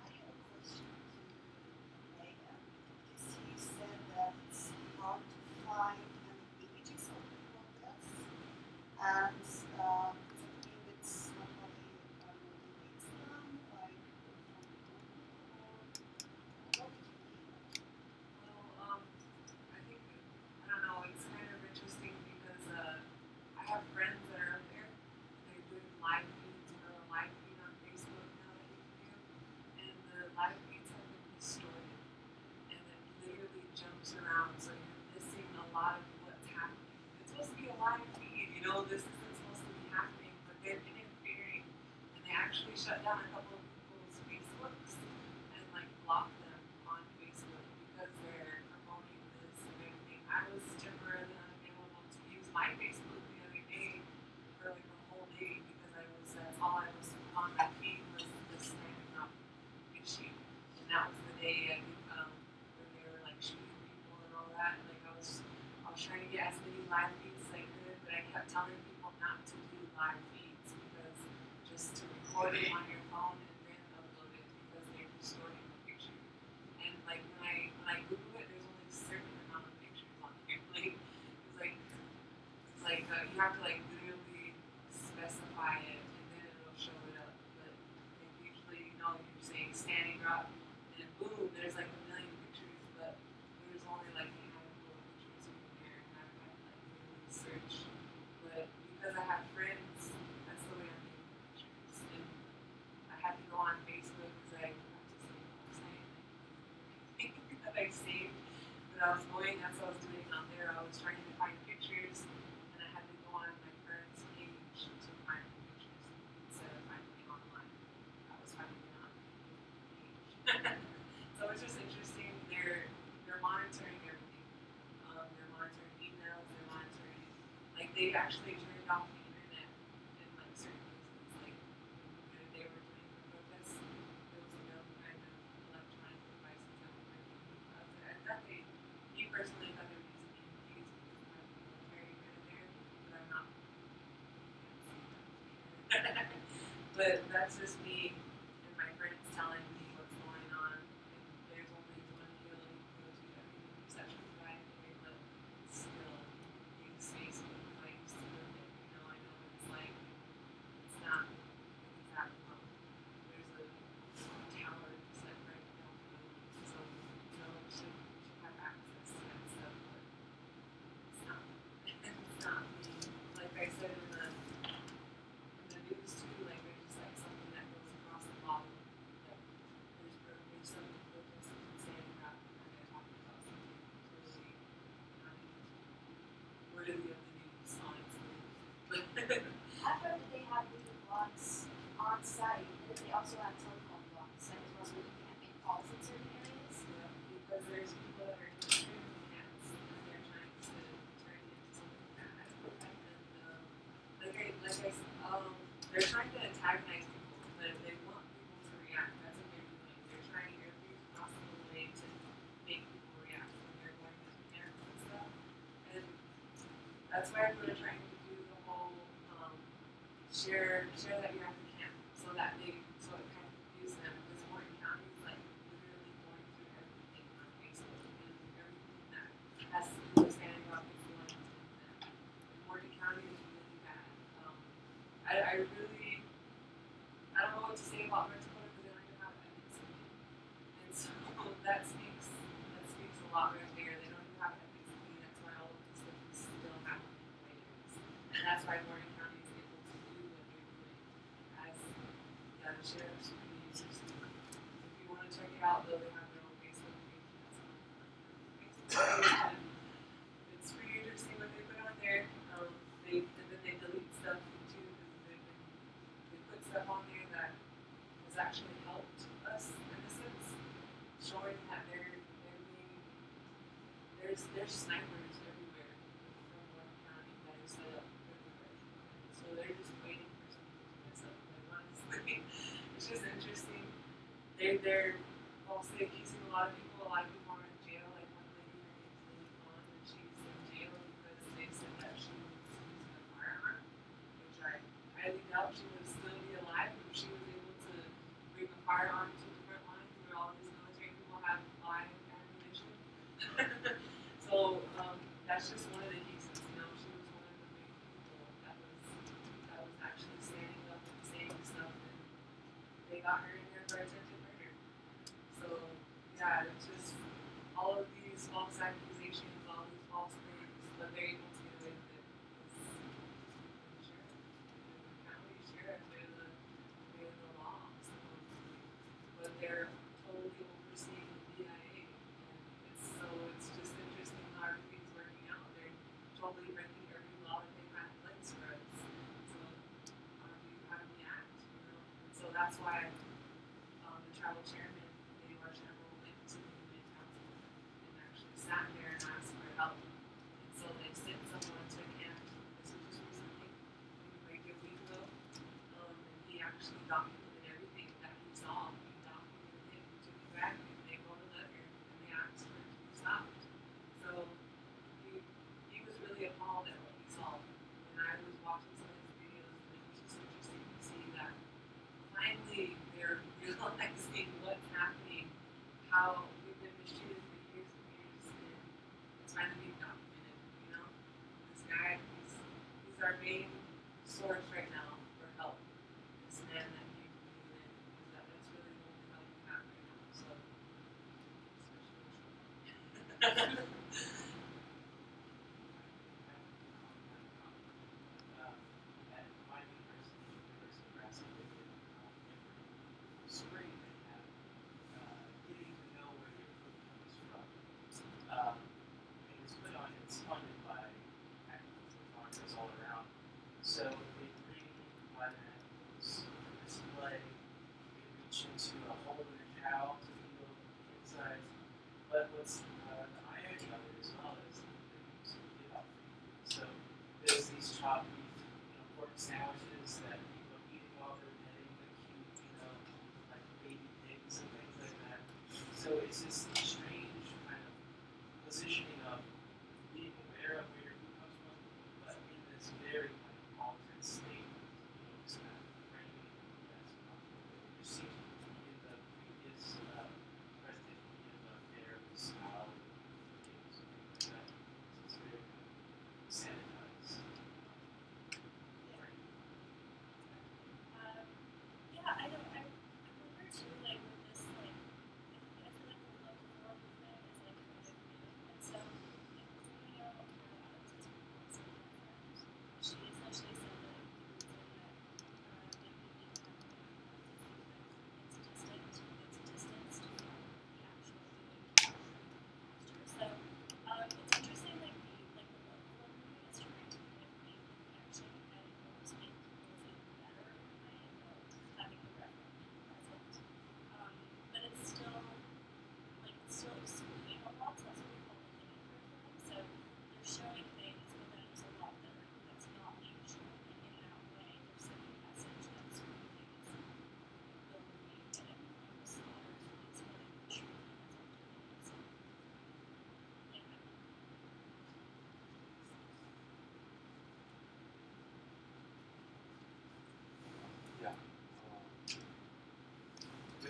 I have a question to Megan, because you said that it's hard to find any images of people like this, and does it mean that somebody motivates them, like from Google, or what did you mean? Well, I think I don't know. It's kind of interesting because I have friends that are up there. They're doing live feeds, live feed on Facebook now that you can do, and the live feeds have been distorted, and it literally jumps around, so you're missing a lot of what's happening. It's supposed to be a live feed, this isn't supposed to be happening, but they're interfering, and they actually shut down a couple of people's Facebooks and like blocked them on Facebook because they're promoting this and everything. I was temporarily unavailable to use my Facebook the other day for like a whole day because that's all I was on my feed was this standing up issue. And that was the day I think when they were like shooting people and all that. And, like I was trying to get as many live feeds as I could, but I kept telling people not to do live feeds because just to record it on your phone and then upload it because they're distorting the picture. And like when I Google it, there's only a certain amount of pictures on here. You have to like literally specify it and then it'll show it up. But like usually, you're saying standing drop and boom, there's like a million pictures, but there's only like a handful of pictures in there, and I've had to like literally search. But because I have friends, that's the way I'm getting the pictures. And I had to go on Facebook because I have to save the website that I saved. But I was that's what I was doing on there. I was trying to find pictures, and I had to go on my friend's page to find the pictures instead of finding it online. I was finding it on the page. So it's just interesting. They're monitoring everything. They're monitoring emails. They're monitoring they actually turned off the internet in like certain places. Like when they were doing the protests, there was no kind of electronic devices that were working. I thought me personally thought they were using EMPs because of the military kind of there, but I'm not. But that's just me and my friends telling me what's going on. And there's only one building reception guy here, but still use Facebook. I used to live there, I know what it's like. It's not that low. There's a tower just like right down the road. So, it should have access to that stuff, but it's not. It's not. Like I said in the news too, like there's just like something that goes across site, and then they also have telephone blocks site as well, so you can't make calls in certain areas. Because there's people that are doing cats and they're trying to turn it into something bad. And they're trying to antagonize people, but they want people to react. That's what they're doing. They're trying every possible way to make people react when they're going to camps and stuff. And that's why we're trying to do the whole share that you have to camp, so it kind of confuses them, because Morton County is like literally going through everything on Facebook and everything that has to do with standing up is going on with them. And Morton County is really bad. I don't know what to say about North Dakota because they don't even have ethics in it. And so that speaks a lot right there. They don't even have ethics in it. That's why all of this stuff is still happening the way it is. And that's why Morgan County is able to do what they're doing as the sheriff's users. If you want to check it out, though, they have their own Facebook page. That's on Facebook page. And it's pretty interesting what they put on there. And then they delete stuff too, because they put stuff on there that has actually helped us in a sense, showing that there's snipers everywhere from North County that are set up everywhere. So they're just waiting for something to mess up. Like honestly, it's just interesting. They're falsely accusing a lot of people. A lot of people are in jail. Like one lady, her name's Lily Vaughn, and she's in jail because they said that she was using a firearm, which I highly doubt she would still be alive if she was able to bring a firearm to the front lines where all these military people have live ammunition. So that's just one of the cases. She was one of the big people that was actually standing up and saying stuff, and they got her in there for attempted murder. So yeah, it's just all of these false accusations, all these false things, but they're able to get away with it because the sheriff, the county sheriff, they're the law supposedly, but they're totally overseeing the BIA, and it's just interesting how everything's working out. They're totally breaking every law that they've had in place for us. So how do we act, And so that's why the tribal chairman, the our general, went to the Union Council and actually sat there and asked for help. And so they sent someone to camp. This was just recently, like a week ago. And he actually documented everything that he saw. He documented it, he took it back, and they wrote a letter, and they asked for it to be stopped. So he was really appalled at what he saw. And I was watching some of his videos, and it was just interesting to see that finally they're realizing what's happening, how we've been mistreated for years and years, and it's finally being documented, This guy, he's our main source right now for help. This man that came from the UN, because that's really the only help we have right now. So, At my university, University of Nebraska, they did every spring they have getting to know where your food comes from. And it's put on, it's funded by agricultural farmers all around. So they bring live animals for display. They reach into a hole in a cow to feel the insides. But what's the irony of it as well is they use it give out free food. So there's these chopped beef, pork sandwiches that people are eating while they're petting the cute, like baby pigs and things like that. So it's this strange kind of positioning of being aware of where your food comes from, but in this very kind of altered state, just kind of framing it as there seems to be in the previous presentation we did about there was how games and things like that. So it's very kind of sanitized. Yeah, I wonder too, like with this, like, I feel like a lot of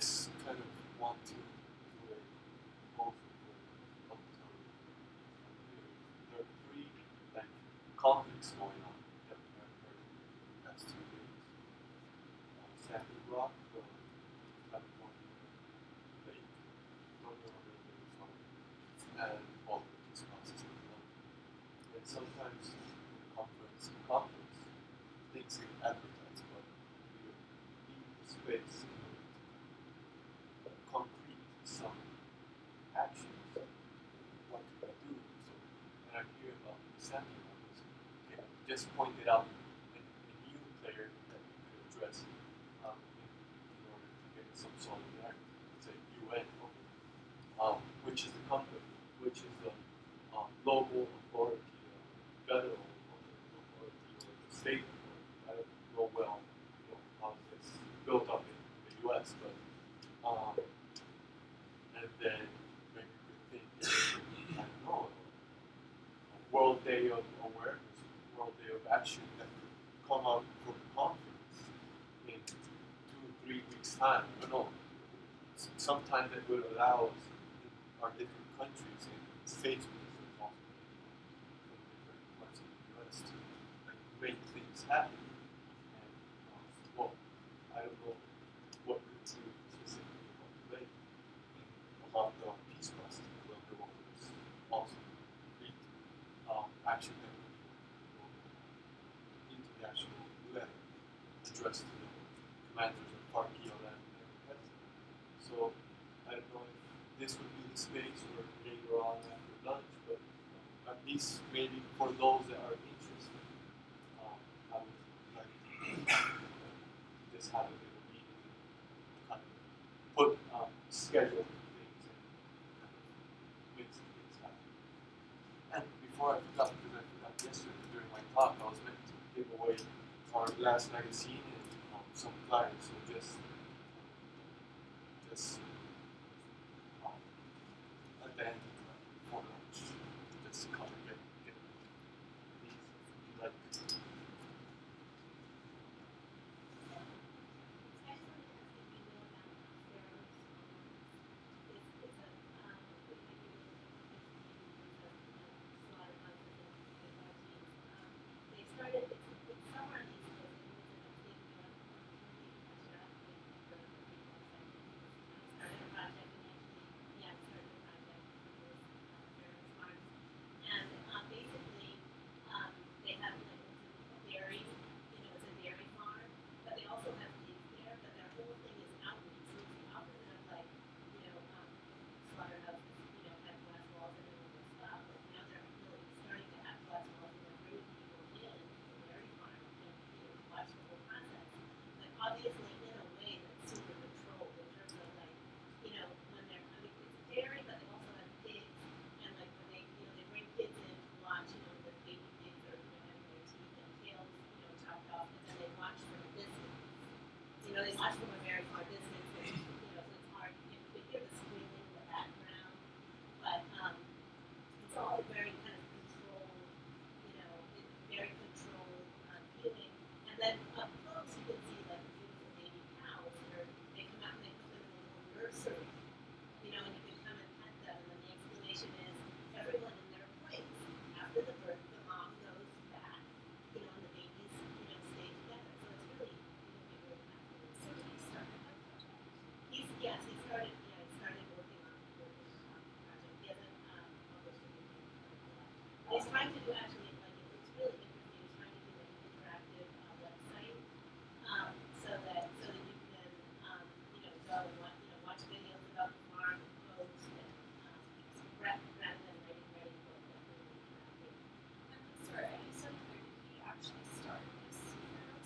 just kind of want to do a proposal for upcoming years. There are three like conflicts going on that we have heard in the past 2 years. Sandy Rock, California Lake, and all the peace process in Colombia. And sometimes in the conference, things get advertised, but we need space in order to concrete some actions. What can we do? So, and I hear about Sandy Rock. Okay, just pointed out a new player that we could address in order to get some solidarity. It's a UN which is the company, which is the local authority, federal authority, or the state authority. I don't know well, how it's built up in the U.S., but and then maybe you could think, I don't know, a World Day of Awareness, World Day of Action that could come out from the conference in 2-3 weeks' time. I don't know. Sometime that would allow us in our different countries and states, because also from different parts of the U.S. to like, make things happen. And well, I don't know what we do specifically about the lake and about the peace process, but there was also complete action that we international letter addressed to the commanders of Parky Island and Pets. So I don't know if this would be the space or later on after lunch, but at least maybe for those that are interested, I would like to just have a little meeting and kind of put schedule things and kind of make some things happen. And before I forgot, because I forgot yesterday during my talk, I was meant to give away our last magazine and some flyers, so just at the end for lunch, just come and get these if you like. They watch from a very far distance, and so it's hard. They hear the squealing in the background, but it's all very kind of controlled. Very controlled viewing. And then up close, you can see like the beautiful baby cows. They come out and they put them in a little nursery. And you can come and pet them. And then the explanation is everyone in their place. After the birth, the mom goes back. And the babies, stay together. So it's really, really fascinating. So he started that project. He started working on the project. He hasn't published anything. He's trying to do actually, like, it's really interesting. He's trying to do like an interactive website, so that you can, go and watch videos about the farm, post, and rather than writing book, like really interactive. I'm sorry, you said where did he actually start this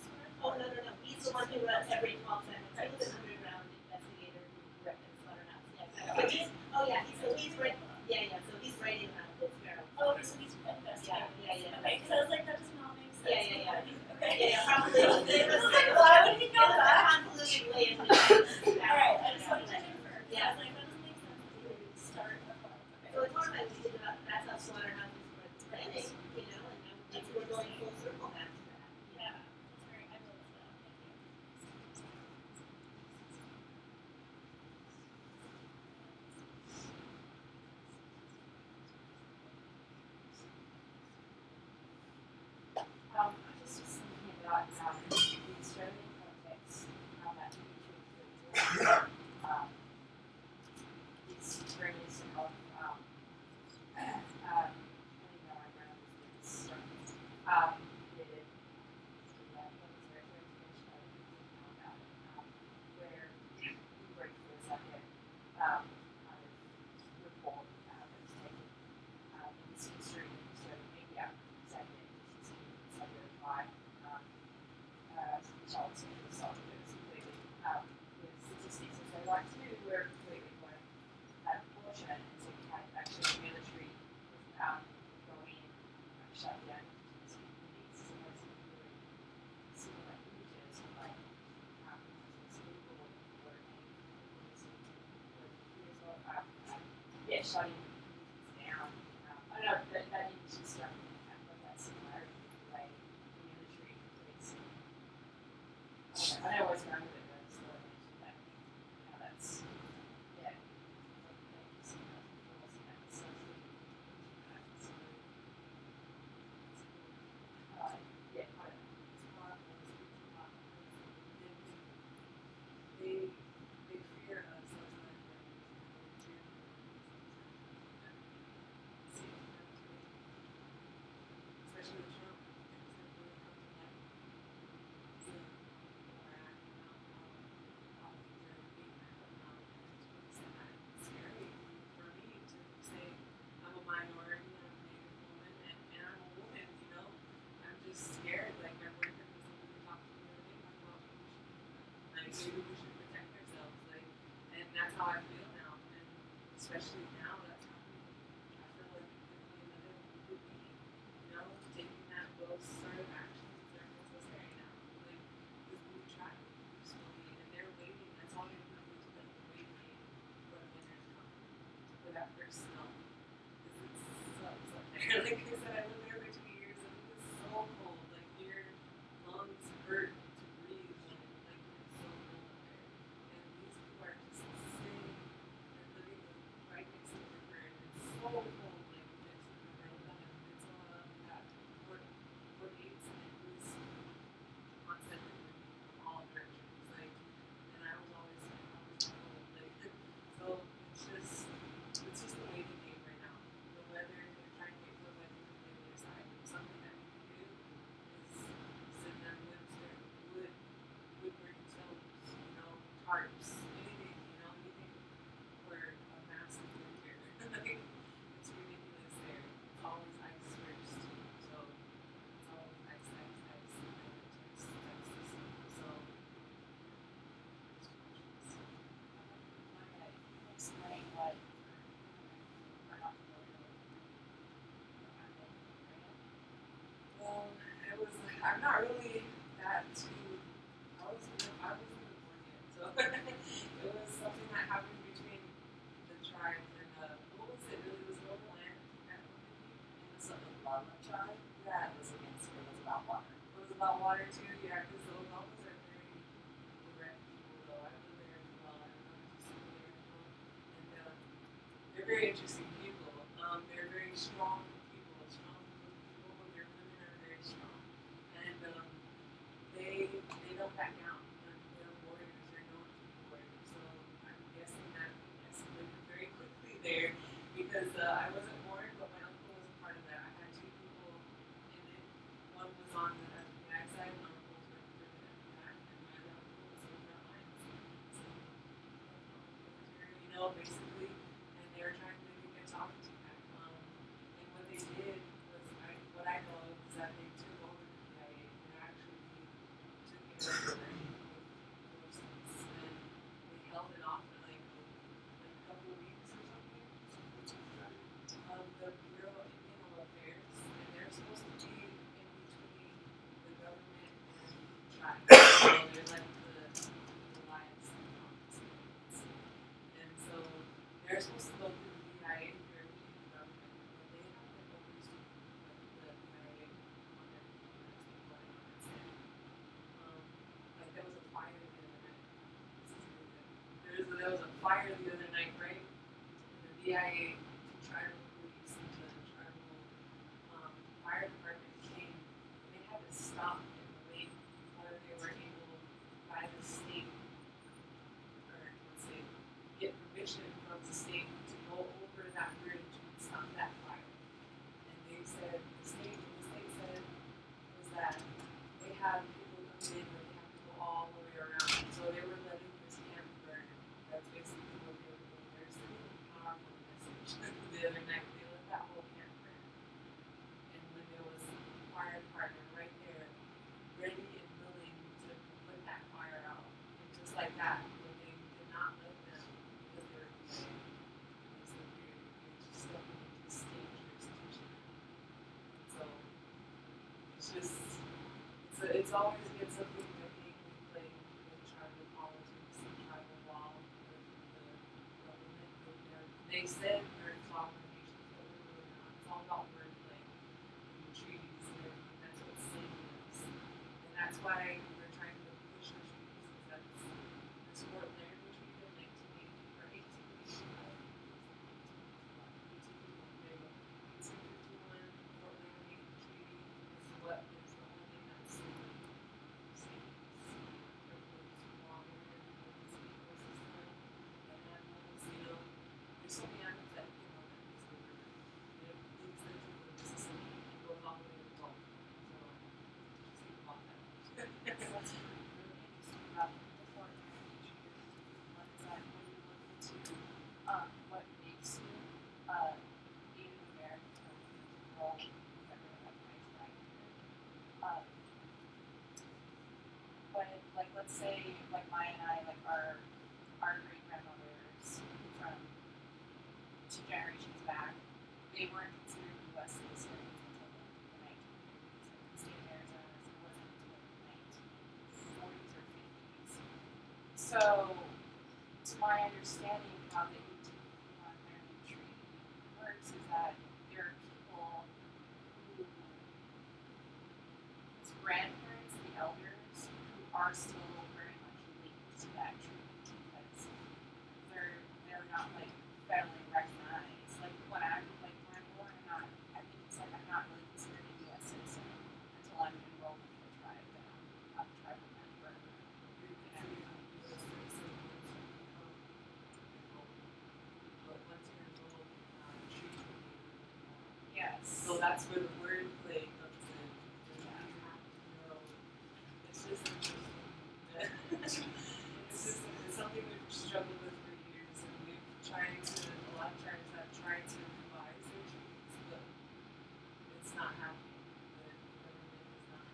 sort of? Oh no. He's the one who runs every 12 seconds. He's an underground investigator who directed Slaughterhouse. Yeah, exactly. He's right. Yeah. So he's writing about this barrel. Oh, so he's investigating. Yeah. Okay, because I was like, that does not make sense. Yeah. Okay. Probably. I was like, why would he know that? Convoluted way into Alright, I just wanted to confirm. Yeah. I was like, that doesn't make sense that he would start a farm. Okay. So it's more like that's how slaughterhouses were planning, and now maybe we're going full circle back to that. Yeah, that's very, I love that. Thank you. want to maybe wear completely like that portion, and so you had actually the other tree without going shut down. So you need sometimes really see like images of like how it's illegal or here's what yeah, shutting things down. I don't know that image is struck me kind of like that similarity like the other tree creates. I know what's wrong with it, but it's still that how that's yeah. They fear us as especially with Trump, things have really come to light. Seeing where we're at now, how things are being handled now, and it's really sad and scary for me to say I'm a minority, I'm a Native woman, and I'm a woman, you know? I'm just scared. Like my boyfriend was literally talking to me the other day about maybe we should protect ourselves, like, and that's how I feel now, and especially now that's happening. I feel like it could be another could be, you know, taking those sort of actions are necessary now, like, because we tried peacefully, and they're waiting. That's all they do is like waiting for the winter to come, for that first snow, because it sucks up there. Like I said, I lived there for 2 years, and it was so cold. Like your lungs hurt to breathe when like it's so cold up there. And these people are just sitting and living right next to the river, and it's so cold, like next to the river. It's that 48 degrees constantly from all directions, like, and I was always cold, like, so it's just a waiting game right now. The weather, they're trying to wait for the weather to be on their side. Something that we can do is send them wood burning stoves, you know, tarps, anything, you know, anything for a massive winter. Like, it's ridiculous there. It's always ice first, so it's always ice, and then it turns to snow. So Explain what well, it was. I'm not really that too. I wasn't even born yet, so it was something that happened between the tribes and what was it? It was local land. That so the love tribe yeah, was against it was about water. it was about water too. Yeah, because the Ogamas are very direct people, though. I live there as well. I don't know if you see there as well, and they're very interesting people. They're very strong people, strong people. Their women are very strong, and they don't back down. They're warriors. They're known to be warriors. So I'm guessing that escalated very quickly there because I wasn't born, but my uncle was a part of that. I had two people in it. One was on the FBI side, my uncle was working for the FBI, and my other uncle was in the front lines. So, military, you know, basically, and they were trying to get their sovereignty back. And what they did was, what I know is that they took over the CIA and actually took it over with forces, and they held it off for like a couple of weeks or something. The Bureau of Indian Affairs, and they're supposed to be in between the government and tribes. So they're like the alliance and so they're supposed to go through the BIA for everything in the government, but they have like overseen the BIA on everything that's been going on in San. Like there was a fire the other night. This is really good. There was a fire the other night, right? And the BIA, tribal police, and the tribal fire department came, and they had to stop and wait before they were able by the state, or let's say, get permission from the state to go over that bridge and stop that fire. And they said what the state said was that they have people coming in, but they have to go all the way around. So they were letting this camp burn. That's basically what they were doing. They're sending a powerful message the other night. They let that whole camp burn. And when there was a fire department right there, ready and willing to put that fire out, and just like that, when they did not let just it's always been something that they play with tribal politics and tribal law with the government. They said they're sovereign nations, but we're really not. It's all about wordplay and treaties and everything. That's what slavery is. And that's why we're trying to push the treaties, because that's this Fort Laramie Treaty of 1980 or 1885. 1851 Fort Laramie Treaty is what is the only thing that's slavery states. There's water, there's ecosystem, and animals, there's so many animals that that use the river. It leads them to the Mississippi and goes all the way to the Gulf. So just think about that. So what's really interesting about the Fort Laramie Treaty one is that when you look into what makes you Native American or people that really have rights right here, when like let's say like Maya and I like our great grandmothers from 2 generations back, they weren't considered U.S. citizens until the 1930s. Like the state of Arizona, so it wasn't until the 1940s or 50s. So, to my understanding, how the 1851 Laramie Treaty works is that there are people whose grandparents, the elders, who are still very much linked to that treaty because they're not like federally recognized. Like when I'm born, I think it's like I'm not really considered a U.S. citizen until I'm enrolled in the tribe that I'm a tribal member. Yes. So that's where the wordplay comes in. You have to know. It's just interesting. It's something we've struggled with for years, and a lot of tribes have tried to revise their treaties, but it's not happening. The government is not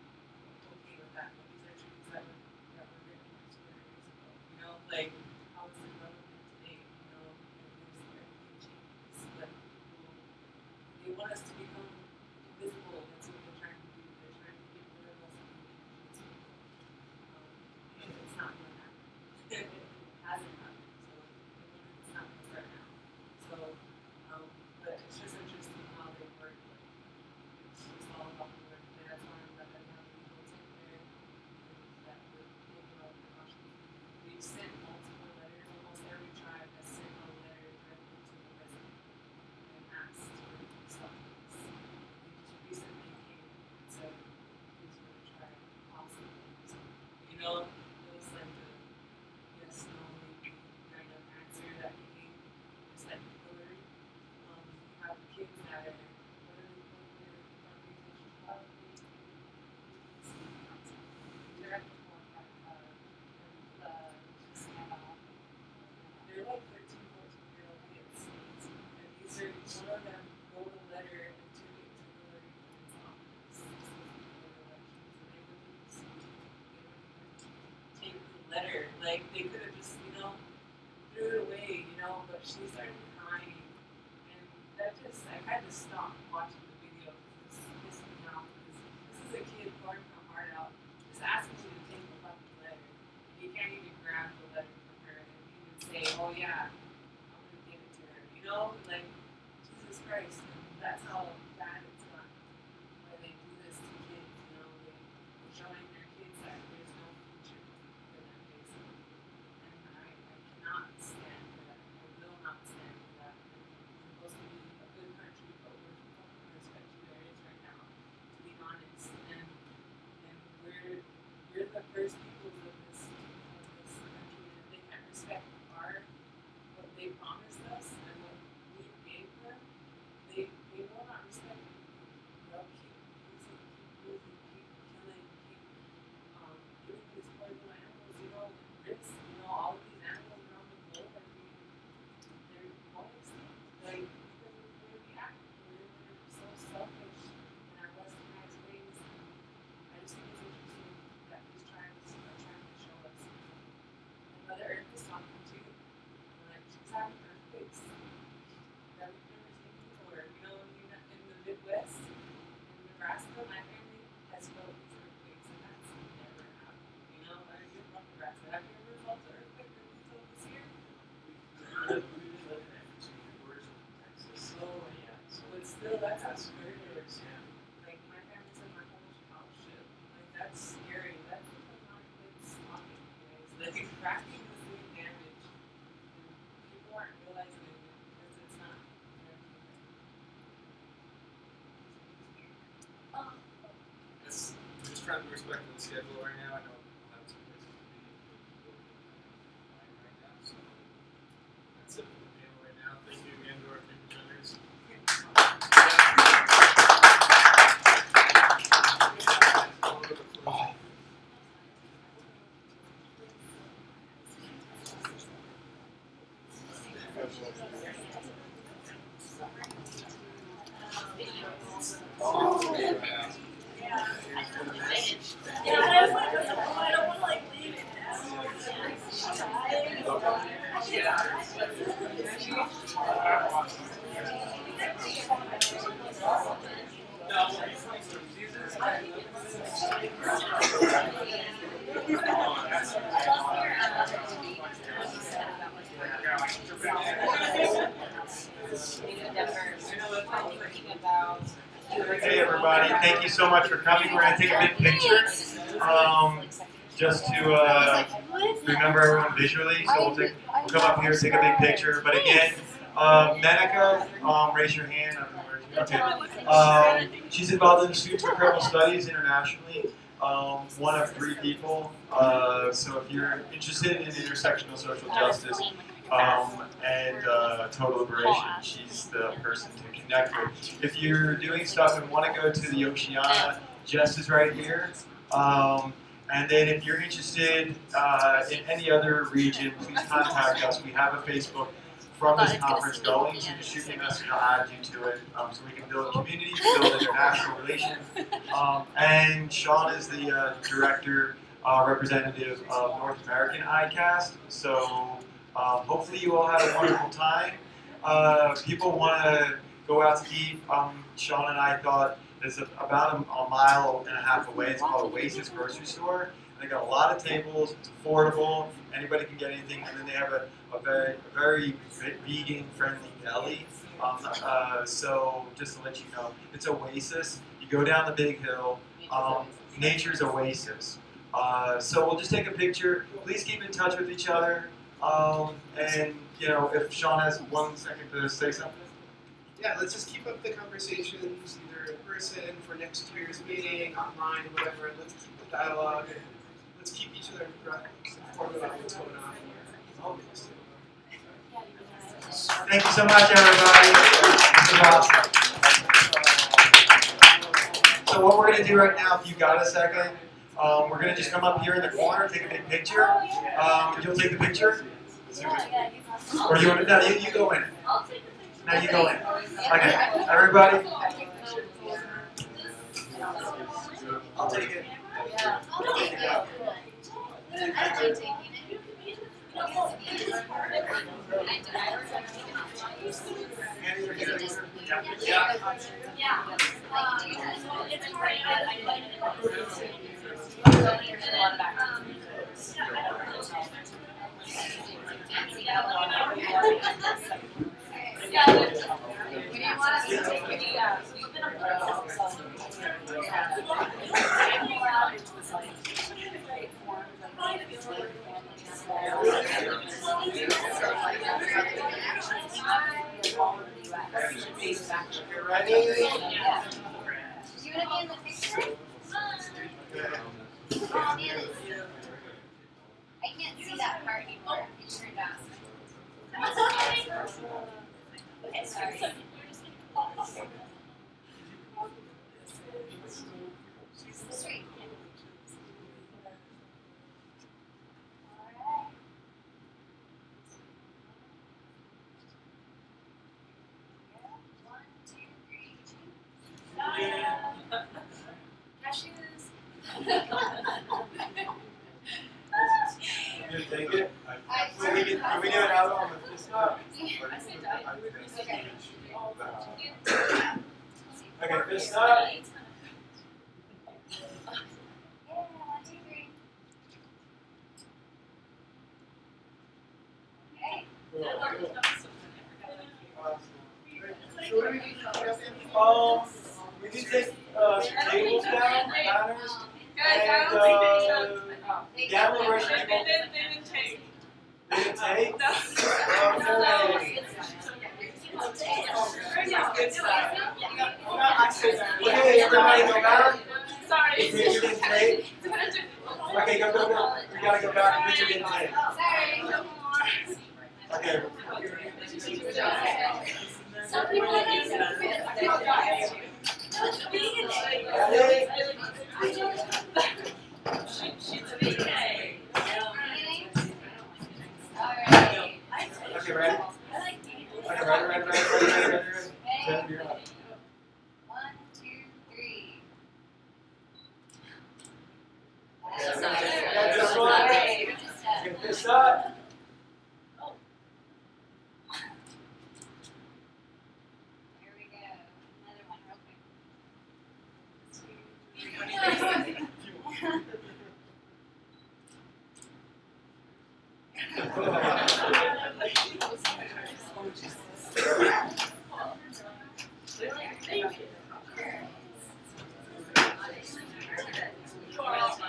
okay with that. But these are treaties that were written like 200 years ago. Like how is the government today? Everything changes, but they want us to become invisible. That's what they're trying to do. They're trying to get rid of us and indigenous people. It's not going to happen. It hasn't happened. So it's not going to start now. So, but it's just interesting how they work. Like, it's just all about the work. And that's why I'm glad that we have people take there and that we're taking all the precautions. We've sent multiple letters. Almost every tribe has sent a letter directly to the president and asked for stop this. They just recently came and said, please want to try possibly. So, it was like a yes, no, maybe kind of answer that he gave. Just like Hillary. You have kids that are, what are they called? They're at the one that the CML. They're like 13, 14-year-old kids. And these are, one of them wrote a letter and took it to Hillary Clinton's office. This was before the elections. And they wouldn't take the letter. Like, they could have just, threw it away, but she started crying. And that just, I had to stop watching the video because this pissed me off. Because this is a kid pouring her heart out, just asking you to take the fucking letter. You can't even grab the letter from her and even say, oh yeah, I'm going to give it to her. Like, Jesus Christ. And that's how bad it's gotten. Where they do this to kids, they're showing their kids that there's no future for them, basically. And I cannot stand for that. I will not stand for that. We're supposed to be a good country, but we're fucking respecting areas right now, to be honest. And we're the first peoples of this country, and if they can't respect what they promised us and what we gave them, they will not respect it. They'll keep losing, keep killing, keep giving these poor little animals, risk. All of these animals around the globe are they're going extinct. Like, because of the way we act. We're so selfish in our westernized ways. And I just think it's interesting that these tribes are trying to show us. And Mother Earth is talking too. Like, she's having earthquakes that we've never seen before. In the Midwest, in Nebraska, my family has Texas. Oh, Yeah, so but still, that's that's very years, yeah. like my parents and my whole ship. Like that's scary. That's because my kids talking, guys. Like cracking is doing damage. And people aren't realizing it because it's not. Yes, I'm just trying to be respectful of the schedule right now. I know we'll have some places to be right now, so that's it for the panel right now. Thank you again to our three presenters. Yeah, but I was like, oh, I don't want to like leave it Hey everybody, thank you so much for coming. We're going to take a big picture just to remember everyone visually. So we'll come up here, take a big picture. But again, Menica, raise your hand. I don't know where she is. Okay. She's involved in the Institute for Credible Studies internationally. One of 3 people. So if you're interested in intersectional social justice and total liberation, she's the person to connect with. If you're doing stuff and want to go to the Oceania, Jess is right here. And then if you're interested in any other region, please contact us. We have a Facebook from this conference going, so just shoot me a message, I'll add you to it, so we can build community, build international relations. And Sean is the director, representative of North American ICAST, so hopefully you all have a wonderful time. People want to go out to eat. Sean and I thought it's about a mile and a half away. It's called Oasis Grocery Store. They got a lot of tables. It's affordable. Anybody can get anything, and then they have a very vegan-friendly deli. So just to let you know, it's Oasis. You go down the big hill. Nature's Oasis. So we'll just take a picture. Please keep in touch with each other. And you know, if Sean has 1 second to say something. Yeah, let's just keep up the conversations, either in person for next year's meeting, online, whatever. Let's keep the dialogue and let's keep each other informed about what's going on here. All of us. Thank you so much, everybody. This is awesome. So what we're going to do right now, if you got a second, we're going to just come up here in the corner, take a big picture. You'll take the picture? Or you want to? No, you go in. No, you go in. Okay, everybody. I'll take it. I'll take it. I don't mind taking it. We didn't want us to take any, we've been Ready? You want to be in the picture? Oh, man. I can't see that part anymore. It turned off. Okay, sorry. Straight. Alright. Yeah. 1, 2, 3. Cashews. You take it? Can we do it out on the fist? Okay. Okay, fist up. Yeah, 1, 2, 3. Okay. We can take tables down, banners, and gamma rush people. They didn't take? Okay. Okay, everybody go back. Sorry. You didn't take? Okay, go. We gotta go back and picture didn't take. Okay. Some people don't even fit. Okay, ready? Okay, ready. Jen, you're up. 1, 2, 3. Yeah, just one. Get this up. Here we go. Another one real quick. 2, 3.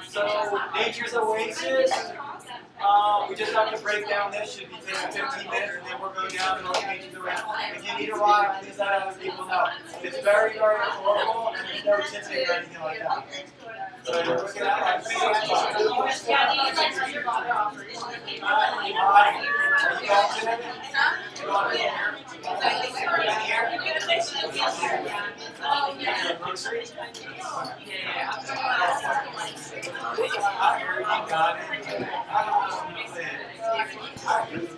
So, Nature's Oasis. We just have to break down this. Should be taking 15 minutes, and then we'll go down and look at Nature's Oasis. If you need a ride, please let other people know. It's very, very affordable, and there's no tipping or anything like that. So you're looking at like $6. Alright, are you guys in it? You want it here? In here? Grocery? I heard you got it. I don't know what I'm saying.